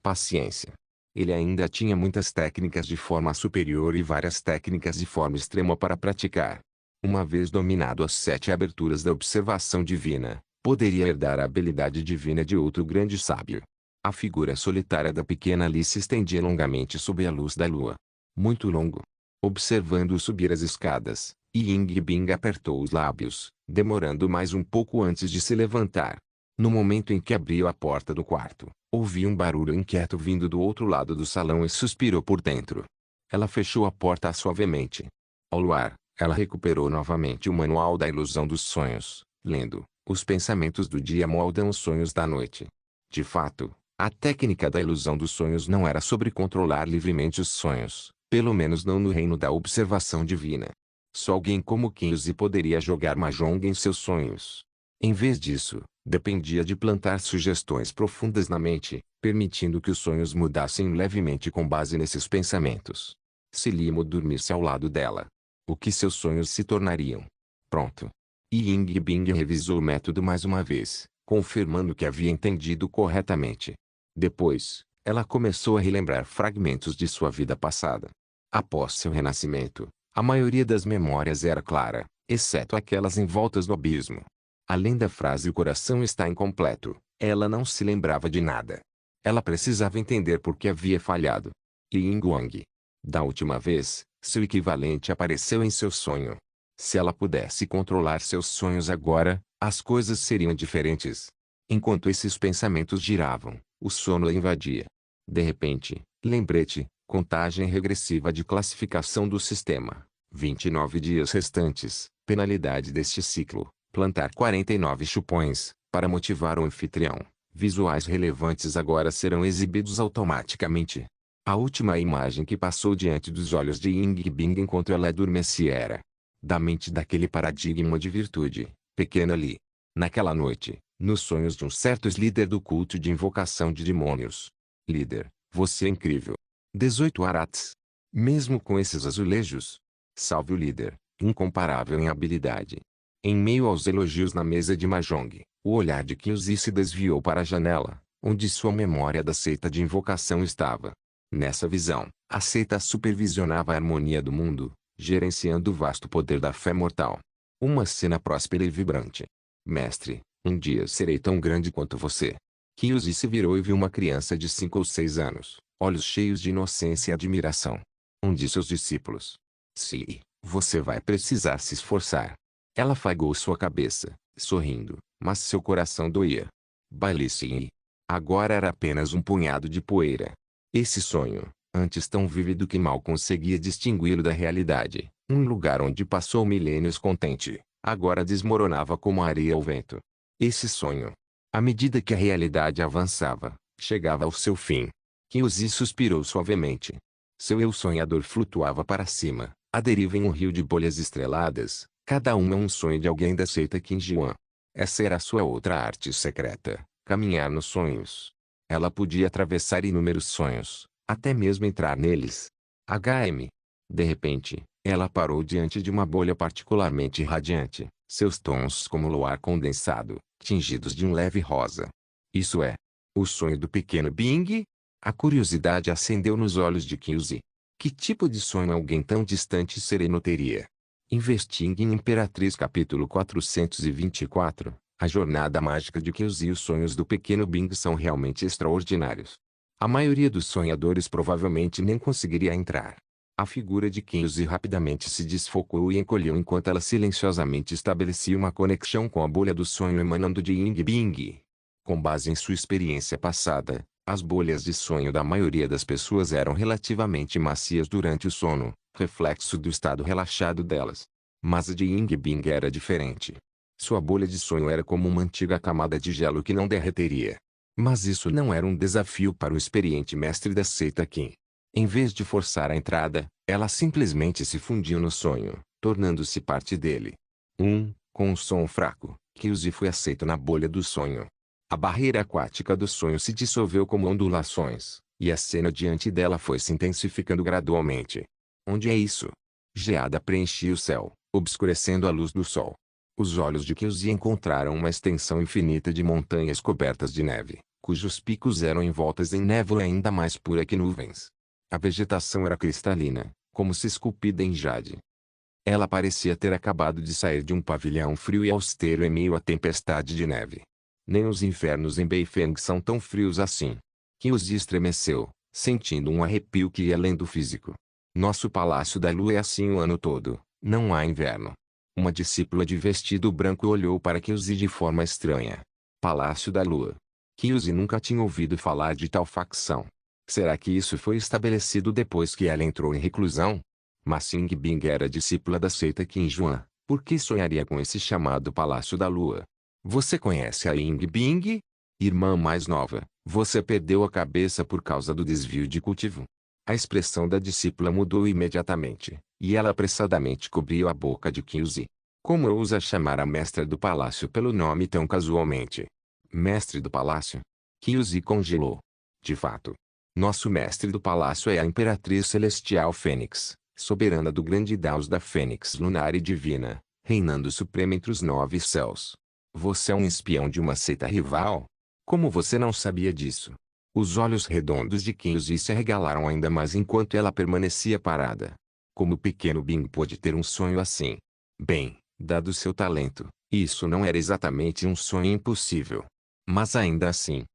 Paciência. Ele ainda tinha muitas técnicas de forma superior e várias técnicas de forma extrema para praticar. Uma vez dominado as 7 aberturas da observação divina, poderia herdar a habilidade divina de outro grande sábio. A figura solitária da pequena Li se estendia longamente sob a luz da lua. Muito longo. Observando-o subir as escadas, Ying Bing apertou os lábios, demorando mais um pouco antes de se levantar. No momento em que abriu a porta do quarto, ouviu um barulho inquieto vindo do outro lado do salão e suspirou por dentro. Ela fechou a porta suavemente. Ao luar, ela recuperou novamente o Manual da Ilusão dos Sonhos, lendo: os pensamentos do dia moldam os sonhos da noite. De fato, a técnica da ilusão dos sonhos não era sobre controlar livremente os sonhos, pelo menos não no reino da observação divina. Só alguém como Kinzi poderia jogar Mahjong em seus sonhos. Em vez disso, dependia de plantar sugestões profundas na mente, permitindo que os sonhos mudassem levemente com base nesses pensamentos. Se Limo dormisse ao lado dela, o que seus sonhos se tornariam? Pronto. Ying Bing revisou o método mais uma vez, confirmando que havia entendido corretamente. Depois, ela começou a relembrar fragmentos de sua vida passada. Após seu renascimento, a maioria das memórias era clara, exceto aquelas envoltas no abismo. Além da frase "o coração está incompleto", ela não se lembrava de nada. Ela precisava entender por que havia falhado. Ying Wang. Da última vez, seu equivalente apareceu em seu sonho. Se ela pudesse controlar seus sonhos agora, as coisas seriam diferentes. Enquanto esses pensamentos giravam, o sono a invadia. De repente, lembrete, contagem regressiva de classificação do sistema. 29 dias restantes, penalidade deste ciclo: plantar 49 chupões, para motivar o anfitrião. Visuais relevantes agora serão exibidos automaticamente. A última imagem que passou diante dos olhos de Ying Bing enquanto ela adormecia era da mente daquele paradigma de virtude, pequena Li. Naquela noite, nos sonhos de um certo líder do culto de invocação de demônios. Líder, você é incrível. 18 arats. Mesmo com esses azulejos. Salve o líder, incomparável em habilidade. Em meio aos elogios na mesa de Mahjong, o olhar de Kinzi se desviou para a janela, onde sua memória da seita de invocação estava. Nessa visão, a seita supervisionava a harmonia do mundo, gerenciando o vasto poder da fé mortal. Uma cena próspera e vibrante. Mestre, um dia serei tão grande quanto você. Kinzi se virou e viu uma criança de 5 ou 6 anos, olhos cheios de inocência e admiração. Um de seus discípulos. Sim, você vai precisar se esforçar. Ela afagou sua cabeça, sorrindo, mas seu coração doía. Bailice. Agora era apenas um punhado de poeira. Esse sonho, antes tão vívido que mal conseguia distingui-lo da realidade, um lugar onde passou milênios contente, agora desmoronava como areia ao vento. Esse sonho, à medida que a realidade avançava, chegava ao seu fim. Kinzi suspirou suavemente. Seu eu sonhador flutuava para cima, à deriva em um rio de bolhas estreladas, cada uma um sonho de alguém da seita Qingjian. Essa era sua outra arte secreta, caminhar nos sonhos. Ela podia atravessar inúmeros sonhos, até mesmo entrar neles. HM. De repente, ela parou diante de uma bolha particularmente radiante, seus tons como luar condensado, tingidos de um leve rosa. Isso é o sonho do pequeno Bing? A curiosidade acendeu nos olhos de Kinzi. Que tipo de sonho alguém tão distante e sereno teria? Investigue em Imperatriz capítulo 424. A jornada mágica de Kinzi e os sonhos do pequeno Bing são realmente extraordinários. A maioria dos sonhadores provavelmente nem conseguiria entrar. A figura de Kinzi rapidamente se desfocou e encolheu enquanto ela silenciosamente estabelecia uma conexão com a bolha do sonho emanando de Ying Bing. Com base em sua experiência passada, as bolhas de sonho da maioria das pessoas eram relativamente macias durante o sono, reflexo do estado relaxado delas. Mas a de Ying Bing era diferente. Sua bolha de sonho era como uma antiga camada de gelo que não derreteria. Mas isso não era um desafio para o experiente mestre da seita Qin. Em vez de forçar a entrada, ela simplesmente se fundiu no sonho, tornando-se parte dele. Com um som fraco, Kinzi foi aceito na bolha do sonho. A barreira aquática do sonho se dissolveu como ondulações, e a cena diante dela foi se intensificando gradualmente. Onde é isso? Geada preenchia o céu, obscurecendo a luz do sol. Os olhos de Kinzi encontraram uma extensão infinita de montanhas cobertas de neve, cujos picos eram envoltas em névoa ainda mais pura que nuvens. A vegetação era cristalina, como se esculpida em jade. Ela parecia ter acabado de sair de um pavilhão frio e austero em meio à tempestade de neve. Nem os infernos em Beifeng são tão frios assim. Kinzi estremeceu, sentindo um arrepio que ia além do físico. Nosso Palácio da Lua é assim o ano todo, Não há inverno. Uma discípula de vestido branco olhou para Kyuzi de forma estranha. Palácio da Lua. Kyuzi nunca tinha ouvido falar de tal facção. Será que isso foi estabelecido depois que ela entrou em reclusão? Mas Sing Bing era discípula da seita Qinjuan. Por que sonharia com esse chamado Palácio da Lua? Você conhece a Ying Bing? Irmã mais nova, você perdeu a cabeça por causa do desvio de cultivo. A expressão da discípula mudou imediatamente, e ela apressadamente cobriu a boca de Kyuzi. Como ousa chamar a mestra do palácio pelo nome tão casualmente? Mestre do palácio? Kyuzi congelou. De fato, nosso mestre do palácio é a Imperatriz Celestial Fênix, soberana do grande Daos da Fênix lunar e divina, reinando suprema entre os 9 céus. Você é um espião de uma seita rival? Como você não sabia disso? Os olhos redondos de Kyuzi se arregalaram ainda mais enquanto ela permanecia parada. Como o pequeno Bing pôde ter um sonho assim? Bem, dado seu talento, isso não era exatamente um sonho impossível. Mas ainda assim,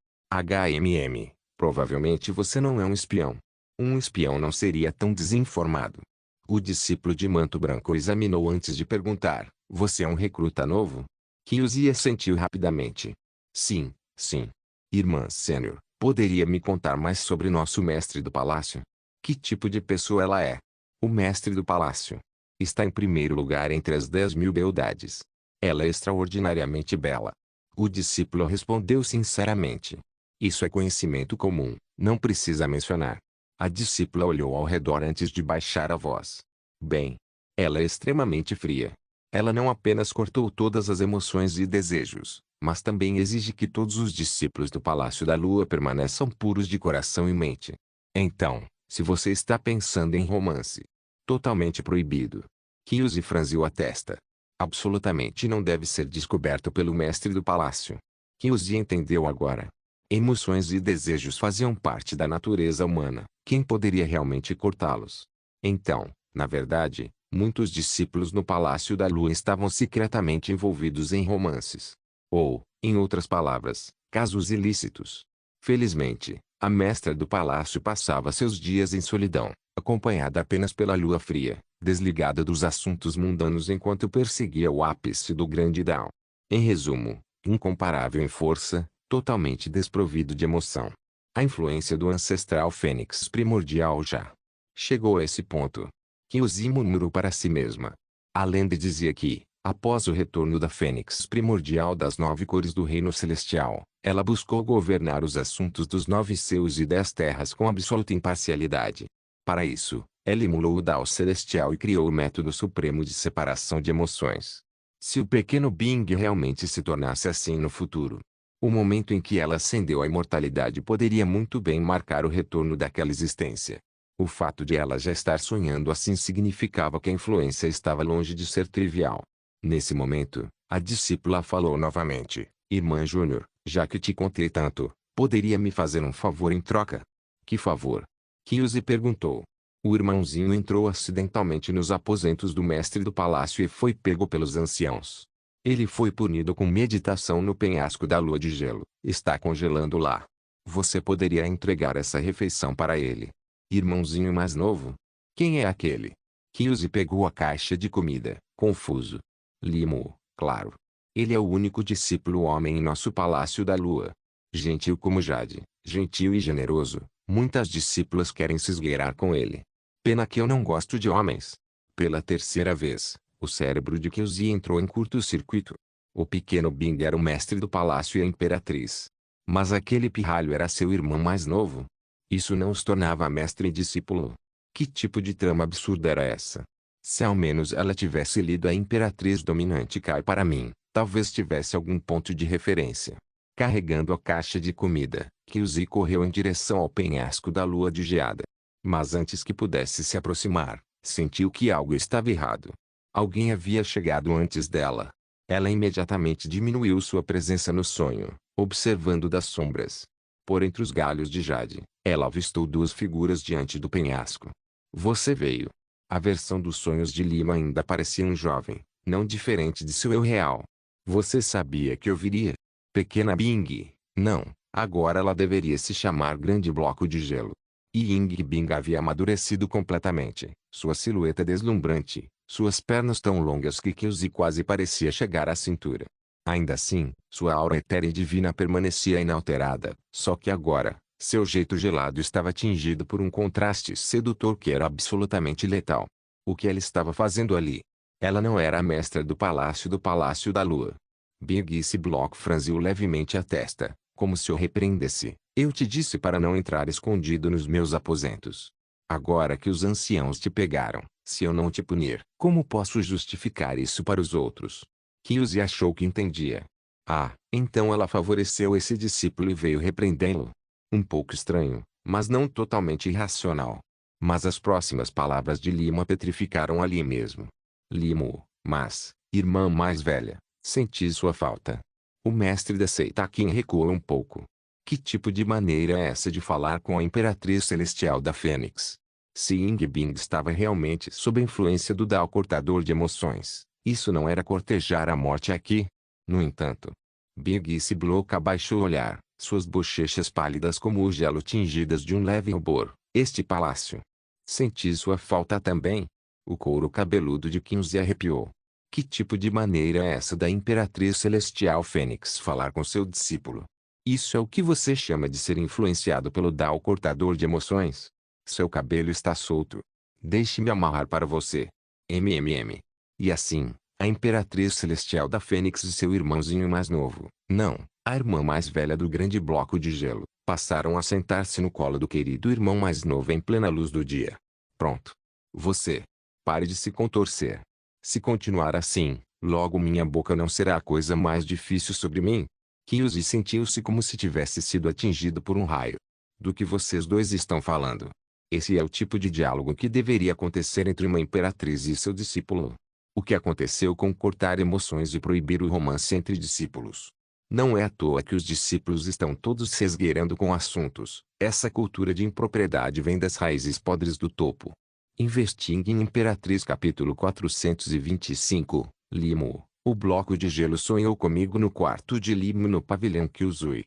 provavelmente você não é um espião. Um espião não seria tão desinformado. O discípulo de manto branco examinou antes de perguntar, você é um recruta novo? Kyuzi assentiu rapidamente. Sim, sim. Irmã sênior, poderia me contar mais sobre nosso mestre do palácio? Que tipo de pessoa ela é? O mestre do palácio. Está em primeiro lugar entre as 10.000 beldades. Ela é extraordinariamente bela. O discípulo respondeu sinceramente. Isso é conhecimento comum, não precisa mencionar. A discípula olhou ao redor antes de baixar a voz. Bem, ela é extremamente fria. Ela não apenas cortou todas as emoções e desejos, mas também exige que todos os discípulos do Palácio da Lua permaneçam puros de coração e mente. Então, se você está pensando em romance, totalmente proibido. Kyuzi franziu a testa. Absolutamente não deve ser descoberto pelo mestre do palácio. Kyuzi entendeu agora. Emoções e desejos faziam parte da natureza humana. Quem poderia realmente cortá-los? Então, na verdade, muitos discípulos no Palácio da Lua estavam secretamente envolvidos em romances. Ou, em outras palavras, casos ilícitos. Felizmente, a mestra do palácio passava seus dias em solidão, acompanhada apenas pela lua fria, desligada dos assuntos mundanos enquanto perseguia o ápice do grande Dao. Em resumo, incomparável em força, totalmente desprovido de emoção. A influência do ancestral fênix primordial já chegou a esse ponto. Kyuzi murmurou para si mesma. A lenda dizia que, após o retorno da fênix primordial das 9 cores do reino celestial, ela buscou governar os assuntos dos 9 céus e 10 terras com absoluta imparcialidade. Para isso, ela emulou o Dao celestial e criou o método supremo de separação de emoções. Se o pequeno Bing realmente se tornasse assim no futuro, o momento em que ela ascendeu à imortalidade poderia muito bem marcar o retorno daquela existência. O fato de ela já estar sonhando assim significava que a influência estava longe de ser trivial. Nesse momento, a discípula falou novamente. Irmã Júnior, já que te contei tanto, poderia me fazer um favor em troca? Que favor? Kyuzi perguntou. O irmãozinho entrou acidentalmente nos aposentos do mestre do palácio e foi pego pelos anciãos. Ele foi punido com meditação no penhasco da lua de gelo. Está congelando lá. Você poderia entregar essa refeição para ele. Irmãozinho mais novo? Quem é aquele? Kyuzi pegou a caixa de comida, confuso. Limo, claro. Ele é o único discípulo homem em nosso Palácio da Lua. Gentil como Jade, gentil e generoso, muitas discípulas querem se esgueirar com ele. Pena que eu não gosto de homens. Pela terceira vez, o cérebro de Kyuzi entrou em curto-circuito. O pequeno Bing era o mestre do palácio e a imperatriz. Mas aquele pirralho era seu irmão mais novo. Isso não os tornava mestre e discípulo. Que tipo de trama absurda era essa? Se ao menos ela tivesse lido A Imperatriz Dominante Cai para mim, talvez tivesse algum ponto de referência. Carregando a caixa de comida, Kyuzi correu em direção ao penhasco da lua de geada. Mas antes que pudesse se aproximar, sentiu que algo estava errado. Alguém havia chegado antes dela. Ela imediatamente diminuiu sua presença no sonho, observando das sombras. Por entre os galhos de jade, ela avistou 2 figuras diante do penhasco. Você veio. A versão dos sonhos de Lima ainda parecia um jovem, não diferente de seu eu real. Você sabia que eu viria? Pequena Bing, não, agora ela deveria se chamar Grande Bloco de Gelo. E Ying Bing havia amadurecido completamente, sua silhueta deslumbrante, Suas pernas tão longas que Kyuzi quase parecia chegar à cintura. Ainda assim, sua aura etérea e divina permanecia inalterada, só que agora, seu jeito gelado estava tingido por um contraste sedutor que era absolutamente letal. O que ela estava fazendo ali? Ela não era a mestra do Palácio da Lua. Big Block franziu levemente a testa, como se o repreendesse. Eu te disse para não entrar escondido nos meus aposentos. Agora que os anciãos te pegaram, se eu não te punir, como posso justificar isso para os outros? Kyuzi achou que entendia. Ah, então ela favoreceu esse discípulo e veio repreendê-lo. Um pouco estranho, mas não totalmente irracional. Mas as próximas palavras de Lima petrificaram ali mesmo. Limo, mas, irmã mais velha, senti sua falta. O mestre da Seitakin recuou um pouco. Que tipo de maneira é essa de falar com a Imperatriz Celestial da Fênix? Se Yingbing estava realmente sob a influência do Dao cortador de emoções, isso não era cortejar a morte aqui? No entanto, Big Block abaixou o olhar, suas bochechas pálidas como o gelo tingidas de um leve rubor. Este palácio. Senti sua falta também. O couro cabeludo de Kyuzi arrepiou. Que tipo de maneira é essa da Imperatriz Celestial Fênix falar com seu discípulo? Isso é o que você chama de ser influenciado pelo Dao cortador de emoções? Seu cabelo está solto. Deixe-me amarrar para você. MMM. E assim, a Imperatriz Celestial da Fênix e seu irmãozinho mais novo, não, a irmã mais velha do grande bloco de gelo, passaram a sentar-se no colo do querido irmão mais novo em plena luz do dia. Pronto. Você. Pare de se contorcer. Se continuar assim, logo minha boca não será a coisa mais difícil sobre mim. Kyuzi sentiu-se como se tivesse sido atingido por um raio. Do que vocês dois estão falando? Esse é o tipo de diálogo que deveria acontecer entre uma imperatriz e seu discípulo. O que aconteceu com cortar emoções e proibir o romance entre discípulos? Não é à toa que os discípulos estão todos se esgueirando com assuntos. Essa cultura de impropriedade vem das raízes podres do topo. Investing em Imperatriz capítulo 425, Limo. O bloco de gelo sonhou comigo no quarto de Limo no pavilhão Kyuzui.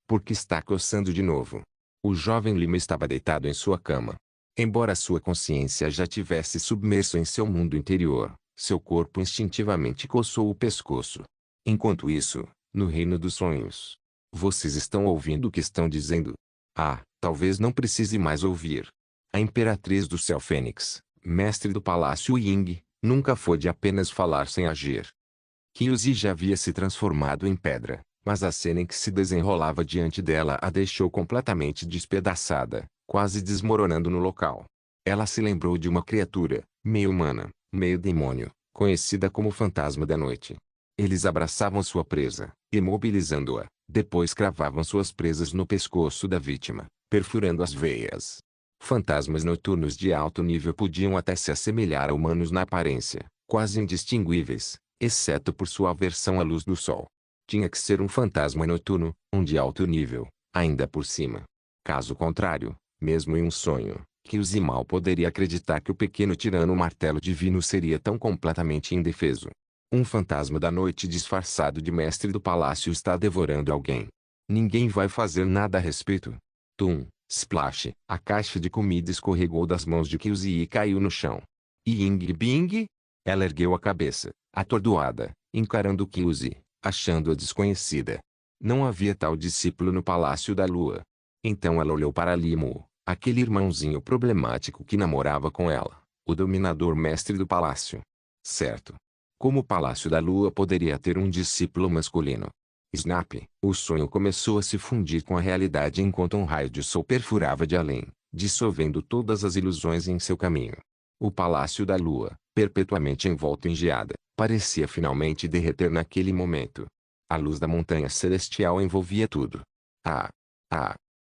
Por que está coçando de novo? O jovem Lima estava deitado em sua cama. Embora sua consciência já tivesse submerso em seu mundo interior, seu corpo instintivamente coçou o pescoço. Enquanto isso, no reino dos sonhos. Vocês estão ouvindo o que estão dizendo? Ah, talvez não precise mais ouvir. A Imperatriz do Céu Fênix, mestre do Palácio Ying, nunca foi de apenas falar sem agir. Kyuzi já havia se transformado em pedra, mas a cena em que se desenrolava diante dela a deixou completamente despedaçada, quase desmoronando no local. Ela se lembrou de uma criatura, meio humana, meio demônio, conhecida como Fantasma da Noite. Eles abraçavam sua presa, imobilizando-a, depois cravavam suas presas no pescoço da vítima, perfurando as veias. Fantasmas noturnos de alto nível podiam até se assemelhar a humanos na aparência, quase indistinguíveis, exceto por sua aversão à luz do sol. Tinha que ser um fantasma noturno, de alto nível, ainda por cima. Caso contrário, mesmo em um sonho, Kyuzi mal poderia acreditar que o pequeno tirano martelo divino seria tão completamente indefeso. Um fantasma da noite disfarçado de mestre do palácio está devorando alguém. Ninguém vai fazer nada a respeito. Tum, splash, a caixa de comida escorregou das mãos de Kyuzi e caiu no chão. Ying Bing? Ela ergueu a cabeça, atordoada, encarando Kyuzi, achando-a desconhecida. Não havia tal discípulo no Palácio da Lua. Então ela olhou para Limo, aquele irmãozinho problemático que namorava com ela, o dominador mestre do palácio. Certo. Como o Palácio da Lua poderia ter um discípulo masculino? Snap! O sonho começou a se fundir com a realidade enquanto um raio de sol perfurava de além, dissolvendo todas as ilusões em seu caminho. O Palácio da Lua, perpetuamente envolto em geada, parecia finalmente derreter naquele momento. A luz da montanha celestial envolvia tudo.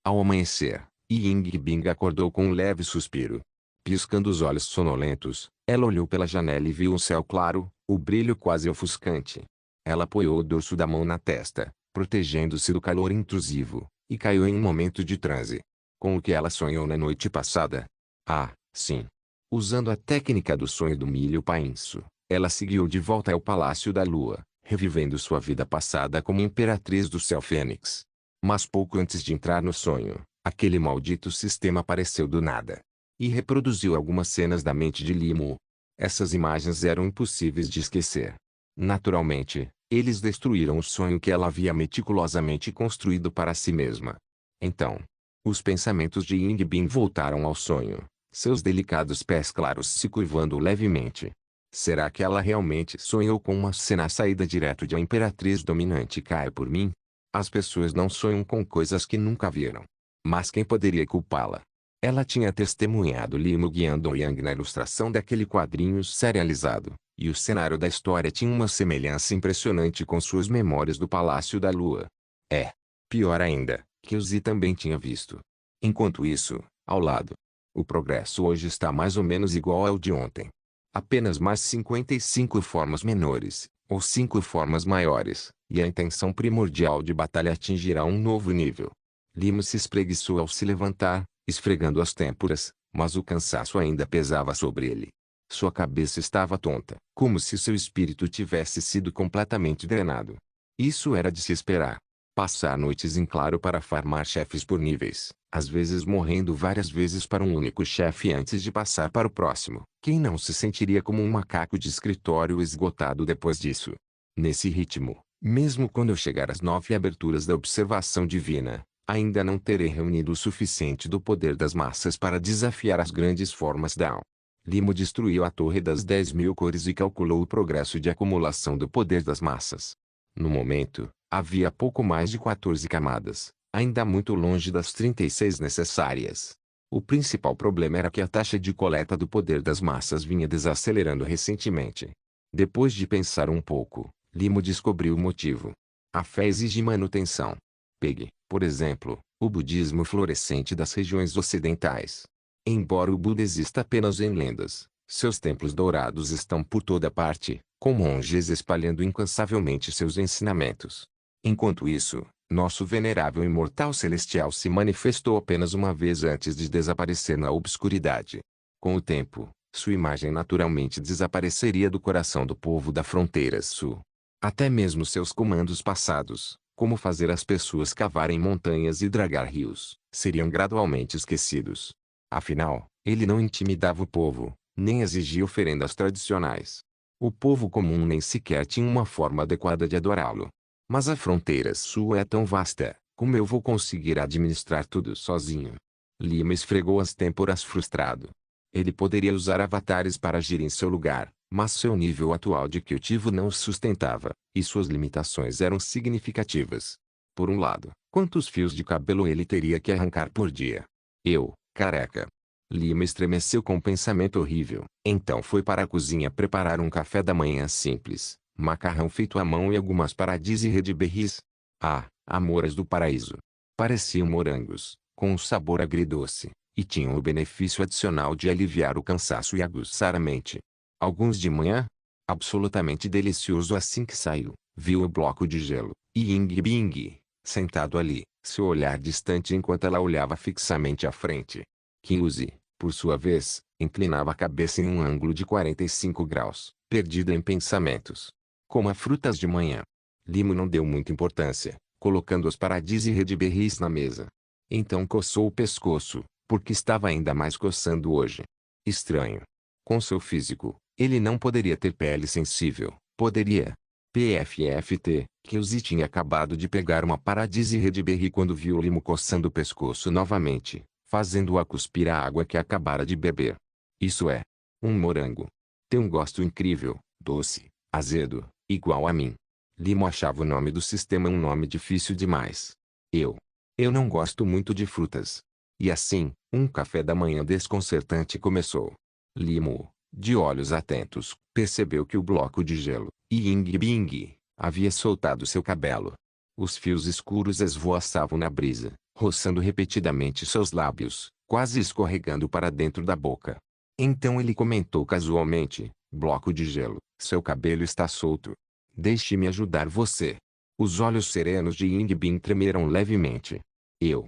Ao amanhecer, Ying Bing acordou com um leve suspiro. Piscando os olhos sonolentos, ela olhou pela janela e viu um céu claro, o brilho quase ofuscante. Ela apoiou o dorso da mão na testa, protegendo-se do calor intrusivo, e caiu em um momento de transe. Com o que ela sonhou na noite passada? Ah, sim. Usando a técnica do sonho do milho painço, ela seguiu de volta ao Palácio da Lua, revivendo sua vida passada como Imperatriz do Céu Fênix. Mas pouco antes de entrar no sonho, aquele maldito sistema apareceu do nada. E reproduziu algumas cenas da mente de Limo. Essas imagens eram impossíveis de esquecer. Naturalmente, eles destruíram o sonho que ela havia meticulosamente construído para si mesma. Então, os pensamentos de Yingbin voltaram ao sonho, seus delicados pés claros se curvando levemente. Será que ela realmente sonhou com uma cena saída direto de A Imperatriz Dominante cai por mim? As pessoas não sonham com coisas que nunca viram. Mas quem poderia culpá-la? Ela tinha testemunhado Limo guiando Yang na ilustração daquele quadrinho serializado, e o cenário da história tinha uma semelhança impressionante com suas memórias do Palácio da Lua. É. Pior ainda, que o Zi também tinha visto. Enquanto isso, ao lado, o progresso hoje está mais ou menos igual ao de ontem. Apenas mais 55 formas menores, ou 5 formas maiores, e a intenção primordial de batalha atingirá um novo nível. Limo se espreguiçou ao se levantar, esfregando as têmporas, mas o cansaço ainda pesava sobre ele. Sua cabeça estava tonta, como se seu espírito tivesse sido completamente drenado. Isso era de se esperar. Passar noites em claro para farmar chefes por níveis, às vezes morrendo várias vezes para um único chefe antes de passar para o próximo. Quem não se sentiria como um macaco de escritório esgotado depois disso? Nesse ritmo, mesmo quando eu chegar às 9 aberturas da observação divina, ainda não terei reunido o suficiente do poder das massas para desafiar as grandes formas Dao. Limo destruiu a Torre das 10.000 cores e calculou o progresso de acumulação do poder das massas. No momento, havia pouco mais de 14 camadas, ainda muito longe das 36 necessárias. O principal problema era que a taxa de coleta do poder das massas vinha desacelerando recentemente. Depois de pensar um pouco, Limo descobriu o motivo. A fé exige manutenção. Pegue, por exemplo, o budismo florescente das regiões ocidentais. Embora o Buda exista apenas em lendas, seus templos dourados estão por toda parte, com monges espalhando incansavelmente seus ensinamentos. Enquanto isso, nosso venerável imortal celestial se manifestou apenas uma vez antes de desaparecer na obscuridade. Com o tempo, sua imagem naturalmente desapareceria do coração do povo da fronteira sul. Até mesmo seus comandos passados, como fazer as pessoas cavarem montanhas e dragar rios, seriam gradualmente esquecidos. Afinal, ele não intimidava o povo, nem exigia oferendas tradicionais. O povo comum nem sequer tinha uma forma adequada de adorá-lo. Mas a fronteira sul é tão vasta, como eu vou conseguir administrar tudo sozinho? Lima esfregou as têmporas frustrado. Ele poderia usar avatares para agir em seu lugar, mas seu nível atual de cultivo não o sustentava, e suas limitações eram significativas. Por um lado, quantos fios de cabelo ele teria que arrancar por dia? Eu, careca. Lima estremeceu com um pensamento horrível. Então foi para a cozinha preparar um café da manhã simples, macarrão feito à mão e algumas paradis de berries. Ah, amoras do paraíso. Pareciam morangos, com um sabor agridoce, e tinham o benefício adicional de aliviar o cansaço e aguçar a mente. Alguns de manhã? Absolutamente delicioso assim que saiu, viu o bloco de gelo, e Ying Bing, sentado ali, seu olhar distante enquanto ela olhava fixamente à frente. Kyuzi, por sua vez, inclinava a cabeça em um ângulo de 45 graus, perdida em pensamentos. Coma frutas de manhã. Limo não deu muita importância, colocando os paradis e redberries na mesa. Então coçou o pescoço, porque estava ainda mais coçando hoje. Estranho. Com seu físico, ele não poderia ter pele sensível, poderia. PFFT, Kyuzi tinha acabado de pegar uma paradis e redberry quando viu Limo coçando o pescoço novamente, fazendo-a cuspir a água que acabara de beber. Isso é. Um morango. Tem um gosto incrível, doce, azedo, igual a mim. Limo achava o nome do sistema um nome difícil demais. Eu não gosto muito de frutas. E assim, um café da manhã desconcertante começou. Limo, de olhos atentos, percebeu que o bloco de gelo, Ying Bing, havia soltado seu cabelo. Os fios escuros esvoaçavam na brisa, roçando repetidamente seus lábios, quase escorregando para dentro da boca. Então ele comentou casualmente: bloco de gelo, seu cabelo está solto. Deixe-me ajudar você. Os olhos serenos de Yingbin tremeram levemente. Eu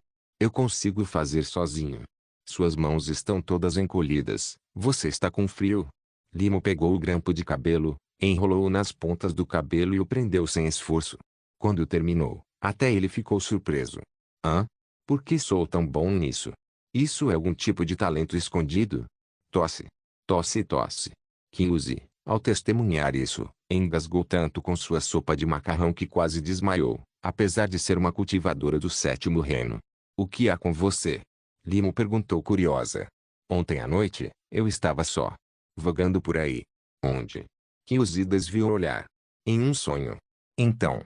consigo fazer sozinho. Suas mãos estão todas encolhidas. Você está com frio? Limo pegou o grampo de cabelo, enrolou-o nas pontas do cabelo e o prendeu sem esforço. Quando terminou, até ele ficou surpreso. Hã? Por que sou tão bom nisso? Isso é algum tipo de talento escondido? Tosse. Tosse e tosse. Kyuzi, ao testemunhar isso, engasgou tanto com sua sopa de macarrão que quase desmaiou, apesar de ser uma cultivadora do sétimo reino. O que há com você? Limo perguntou curiosa. Ontem à noite, eu estava só. Vagando por aí. Onde? Kyuzi desviou o olhar. Em um sonho. Então,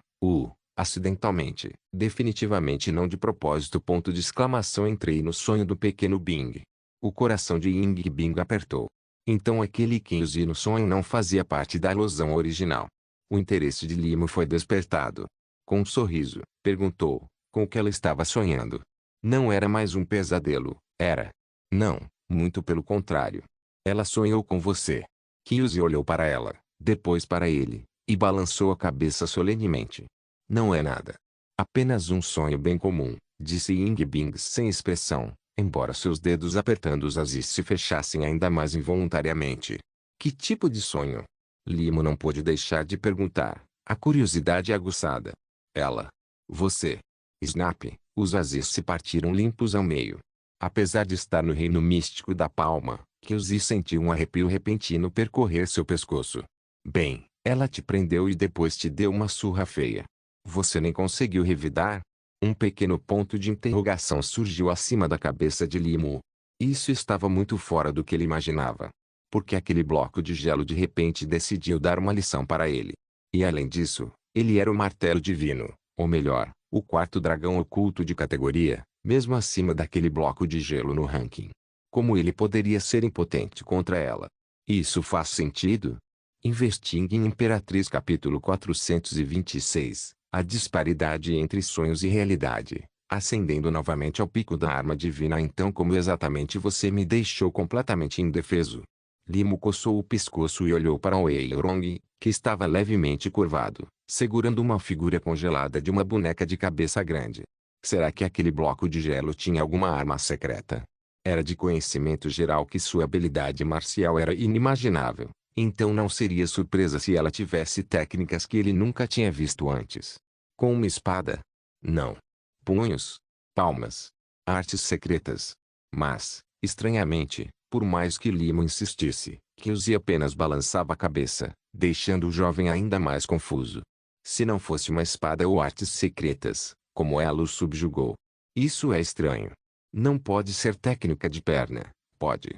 acidentalmente, definitivamente não de propósito. Ponto de exclamação. Entrei no sonho do pequeno Bing. O coração de Ying Bing apertou. Então aquele Kyuzi no sonho não fazia parte da ilusão original. O interesse de Limo foi despertado. Com um sorriso, perguntou, com o que ela estava sonhando. Não era mais um pesadelo, era? Não, muito pelo contrário. Ela sonhou com você. Kyuzi olhou para ela, depois para ele, e balançou a cabeça solenemente. Não é nada. Apenas um sonho bem comum, disse Ying Bing sem expressão, embora seus dedos apertando os azis se fechassem ainda mais involuntariamente. Que tipo de sonho? Limo não pôde deixar de perguntar, a curiosidade aguçada. Ela. Você. Snap, os azis se partiram limpos ao meio. Apesar de estar no reino místico da palma, Kyuzi sentiu um arrepio repentino percorrer seu pescoço. Bem, ela te prendeu e depois te deu uma surra feia. Você nem conseguiu revidar? Um pequeno ponto de interrogação surgiu acima da cabeça de Limo. Isso estava muito fora do que ele imaginava. Porque aquele bloco de gelo de repente decidiu dar uma lição para ele. E além disso, ele era o martelo divino, ou melhor, o quarto dragão oculto de categoria, mesmo acima daquele bloco de gelo no ranking. Como ele poderia ser impotente contra ela? Isso faz sentido? Investing em Imperatriz capítulo 426, a disparidade entre sonhos e realidade, ascendendo novamente ao pico da arma divina. Então como exatamente você me deixou completamente indefeso? Limo coçou o pescoço e olhou para Weirong, que estava levemente curvado, segurando uma figura congelada de uma boneca de cabeça grande. Será que aquele bloco de gelo tinha alguma arma secreta? Era de conhecimento geral que sua habilidade marcial era inimaginável, então não seria surpresa se ela tivesse técnicas que ele nunca tinha visto antes. Com uma espada? Não. Punhos? Palmas? Artes secretas? Mas, estranhamente, por mais que Limo insistisse, Kyuzi apenas balançava a cabeça, deixando o jovem ainda mais confuso. Se não fosse uma espada ou artes secretas, como ela o subjugou? Isso é estranho. Não pode ser técnica de perna, pode?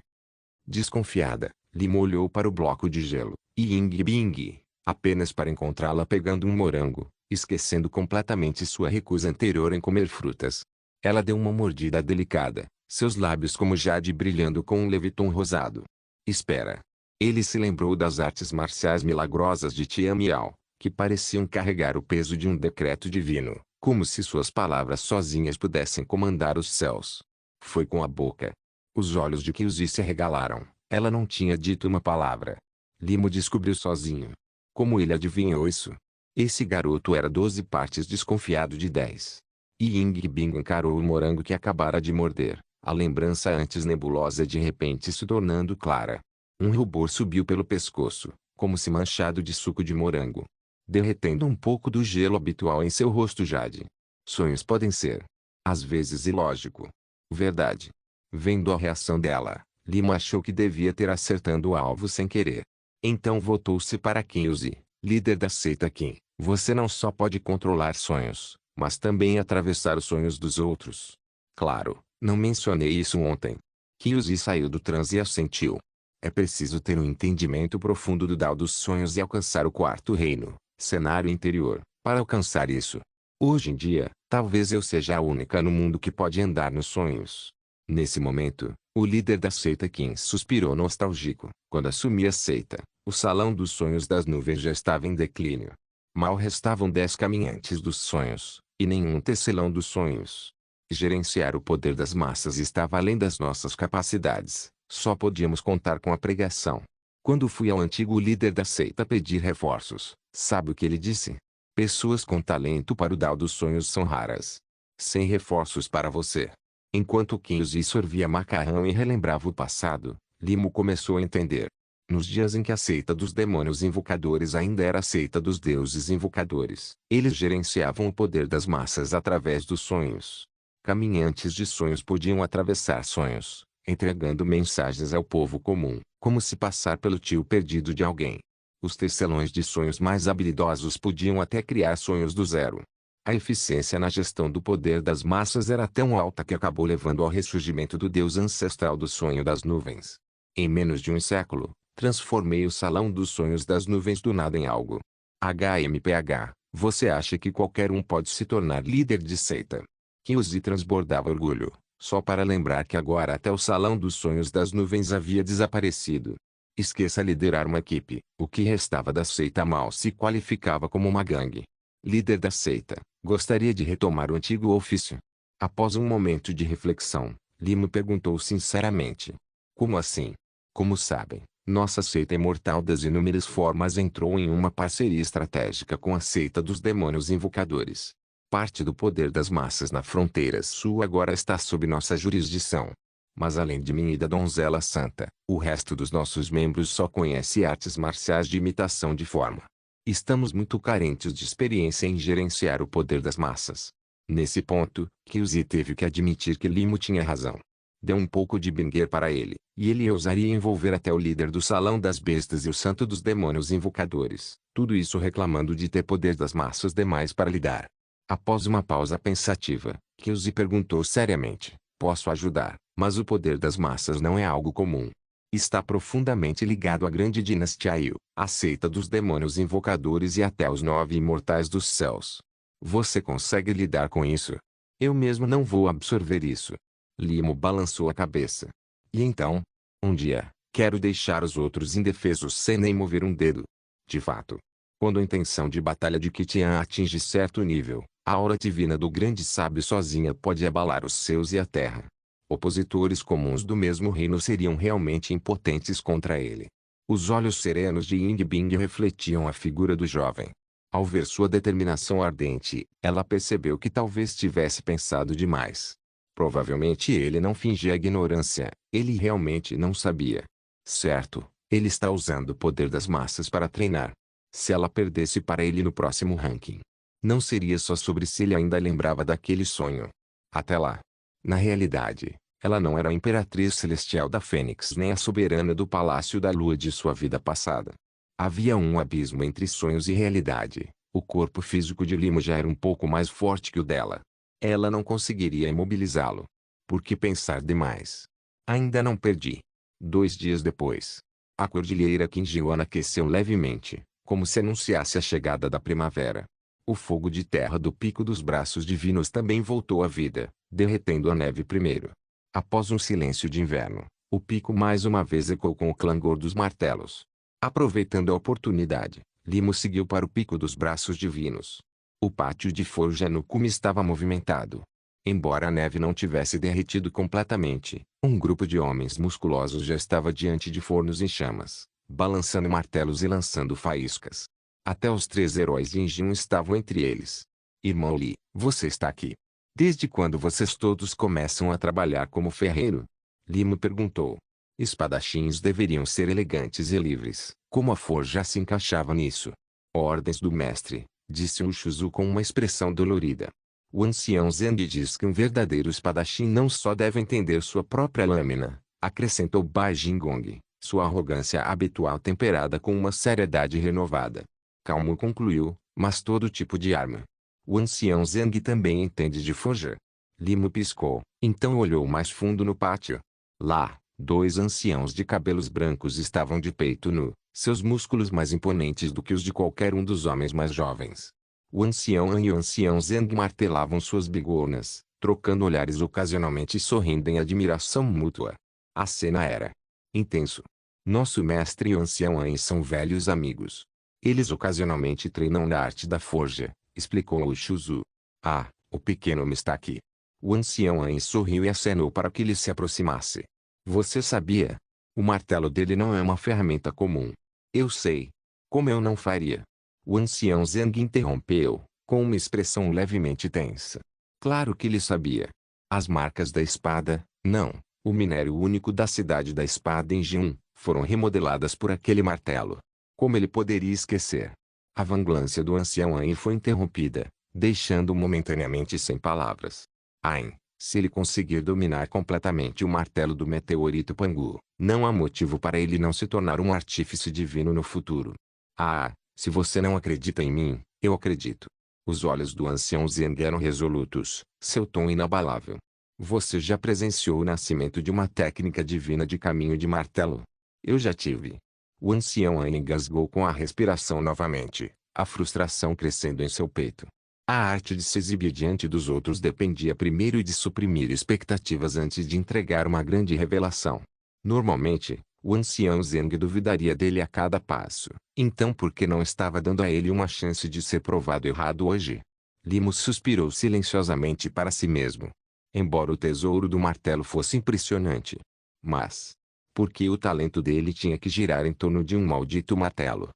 Desconfiada, Limo olhou para o bloco de gelo, e Ying Bing, apenas para encontrá-la pegando um morango, esquecendo completamente sua recusa anterior em comer frutas. Ela deu uma mordida delicada, seus lábios como jade brilhando com um leve tom rosado. Espera. Ele se lembrou das artes marciais milagrosas de Tia Miao, que pareciam carregar o peso de um decreto divino, como se suas palavras sozinhas pudessem comandar os céus. Foi com a boca. Os olhos de Kyuzi se arregalaram. Ela não tinha dito uma palavra. Limo descobriu sozinho. Como ele adivinhou isso? Esse garoto era 12 partes desconfiado de 10. E Ying Bing encarou o morango que acabara de morder, a lembrança antes nebulosa de repente se tornando clara. Um rubor subiu pelo pescoço, como se manchado de suco de morango, derretendo um pouco do gelo habitual em seu rosto jade. Sonhos podem ser, às vezes, ilógico. Verdade. Vendo a reação dela, Limo achou que devia ter acertando o alvo sem querer. Então voltou-se para Kyuzi, líder da seita Qin. Você não só pode controlar sonhos, mas também atravessar os sonhos dos outros. Claro, não mencionei isso ontem. Kyuzi saiu do transe e assentiu. É preciso ter um entendimento profundo do Dao dos sonhos e alcançar o quarto reino, cenário interior, para alcançar isso. Hoje em dia, talvez eu seja a única no mundo que pode andar nos sonhos. Nesse momento, o líder da seita Qin suspirou nostálgico. Quando assumi a seita, o salão dos sonhos das nuvens já estava em declínio. Mal restavam 10 caminhantes dos sonhos, e nenhum tecelão dos sonhos. Gerenciar o poder das massas estava além das nossas capacidades, só podíamos contar com a pregação. Quando fui ao antigo líder da seita pedir reforços, sabe o que ele disse? Pessoas com talento para o Dao dos sonhos são raras. Sem reforços para você. Enquanto Kyuzi sorvia macarrão e relembrava o passado, Limo começou a entender. Nos dias em que a seita dos demônios invocadores ainda era a seita dos deuses invocadores, eles gerenciavam o poder das massas através dos sonhos. Caminhantes de sonhos podiam atravessar sonhos, entregando mensagens ao povo comum, como se passar pelo tio perdido de alguém. Os tecelões de sonhos mais habilidosos podiam até criar sonhos do zero. A eficiência na gestão do poder das massas era tão alta que acabou levando ao ressurgimento do deus ancestral do sonho das nuvens. Em menos de um século, transformei o salão dos sonhos das nuvens do nada em algo. HMPH, você acha que qualquer um pode se tornar líder de seita? Kyuzi transbordava orgulho, só para lembrar que agora até o salão dos sonhos das nuvens havia desaparecido. Esqueça liderar uma equipe, o que restava da seita mal se qualificava como uma gangue. Líder da seita, gostaria de retomar o antigo ofício. Após um momento de reflexão, Limo perguntou sinceramente. Como assim? Como sabem, nossa seita imortal das inúmeras formas entrou em uma parceria estratégica com a seita dos demônios invocadores. Parte do poder das massas na fronteira sul agora está sob nossa jurisdição. Mas além de mim e da donzela santa, o resto dos nossos membros só conhece artes marciais de imitação de forma. Estamos muito carentes de experiência em gerenciar o poder das massas. Nesse ponto, Kyuzi teve que admitir que Limo tinha razão. Deu um pouco de binguer para ele, e ele ousaria envolver até o líder do Salão das Bestas e o Santo dos Demônios Invocadores, tudo isso reclamando de ter poder das massas demais para lidar. Após uma pausa pensativa, Kyuzi perguntou seriamente, posso ajudar, mas o poder das massas não é algo comum. Está profundamente ligado à grande dinastia Yu, a seita dos demônios invocadores e até os 9 imortais dos céus. Você consegue lidar com isso? Eu mesmo não vou absorver isso. Limo balançou a cabeça. E então? Um dia, quero deixar os outros indefesos sem nem mover um dedo. De fato, quando a intenção de batalha de Kitian atinge certo nível, a aura divina do grande sábio sozinha pode abalar os céus e a terra. Opositores comuns do mesmo reino seriam realmente impotentes contra ele. Os olhos serenos de Ying Bing refletiam a figura do jovem. Ao ver sua determinação ardente, ela percebeu que talvez tivesse pensado demais. Provavelmente ele não fingia ignorância, ele realmente não sabia. Certo, ele está usando o poder das massas para treinar. Se ela perdesse para ele no próximo ranking, não seria só sobre se ele ainda lembrava daquele sonho. Até lá. Na realidade, ela não era a imperatriz celestial da Fênix nem a soberana do Palácio da Lua de sua vida passada. Havia um abismo entre sonhos e realidade. O corpo físico de Limo já era um pouco mais forte que o dela. Ela não conseguiria imobilizá-lo. Por que pensar demais? Ainda não perdi. 2 dias depois, a cordilheira Qingjiuan aqueceu levemente, como se anunciasse a chegada da primavera. O fogo de terra do pico dos braços divinos também voltou à vida, derretendo a neve primeiro. Após um silêncio de inverno, o pico mais uma vez ecoou com o clangor dos martelos. Aproveitando a oportunidade, Limo seguiu para o pico dos braços divinos. O pátio de forja no cume estava movimentado. Embora a neve não tivesse derretido completamente, um grupo de homens musculosos já estava diante de fornos em chamas, balançando martelos e lançando faíscas. Até os 3 heróis de Injin estavam entre eles. Irmão Li, você está aqui. Desde quando vocês todos começam a trabalhar como ferreiro? Limo perguntou. Espadachins deveriam ser elegantes e livres, como a forja se encaixava nisso. Ordens do mestre, disse o Shuzu com uma expressão dolorida. O ancião Zeng diz que um verdadeiro espadachim não só deve entender sua própria lâmina, acrescentou Bai Jingong, sua arrogância habitual temperada com uma seriedade renovada. Calmo concluiu, mas todo tipo de arma. O ancião Zeng também entende de forja. Limo piscou, então olhou mais fundo no pátio. Lá, 2 anciãos de cabelos brancos estavam de peito nu, seus músculos mais imponentes do que os de qualquer um dos homens mais jovens. O ancião An e o ancião Zeng martelavam suas bigornas, trocando olhares ocasionalmente e sorrindo em admiração mútua. A cena era intenso. Nosso mestre e o ancião An são velhos amigos. Eles ocasionalmente treinam na arte da forja, explicou o Shuzu. Ah, o pequeno homem está aqui. O ancião An sorriu e acenou para que ele se aproximasse. Você sabia? O martelo dele não é uma ferramenta comum. Eu sei. Como eu não faria? O ancião Zeng interrompeu, com uma expressão levemente tensa. Claro que ele sabia. As marcas da espada, não, o minério único da cidade da espada em Jin, foram remodeladas por aquele martelo. Como ele poderia esquecer? A vanglância do ancião An foi interrompida, deixando-o momentaneamente sem palavras. Ain, Se ele conseguir dominar completamente o martelo do meteorito Pangu, não há motivo para ele não se tornar um artífice divino no futuro. Ah, se você não acredita em mim, eu acredito. Os olhos do ancião Zeng eram resolutos, seu tom inabalável. Você já presenciou o nascimento de uma técnica divina de caminho de martelo? Eu já tive. O ancião An engasgou com a respiração novamente, a frustração crescendo em seu peito. A arte de se exibir diante dos outros dependia primeiro de suprimir expectativas antes de entregar uma grande revelação. Normalmente, o ancião Zeng duvidaria dele a cada passo, então por que não estava dando a ele uma chance de ser provado errado hoje? Limo suspirou silenciosamente para si mesmo. Embora o tesouro do martelo fosse impressionante. Mas, por que o talento dele tinha que girar em torno de um maldito martelo?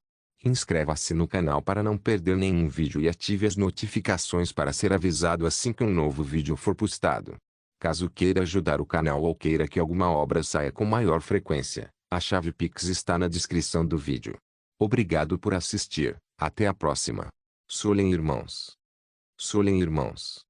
Inscreva-se no canal para não perder nenhum vídeo e ative as notificações para ser avisado assim que um novo vídeo for postado. Caso queira ajudar o canal ou queira que alguma obra saia com maior frequência, a chave Pix está na descrição do vídeo. Obrigado por assistir, até a próxima. Solen irmãos. Solen irmãos.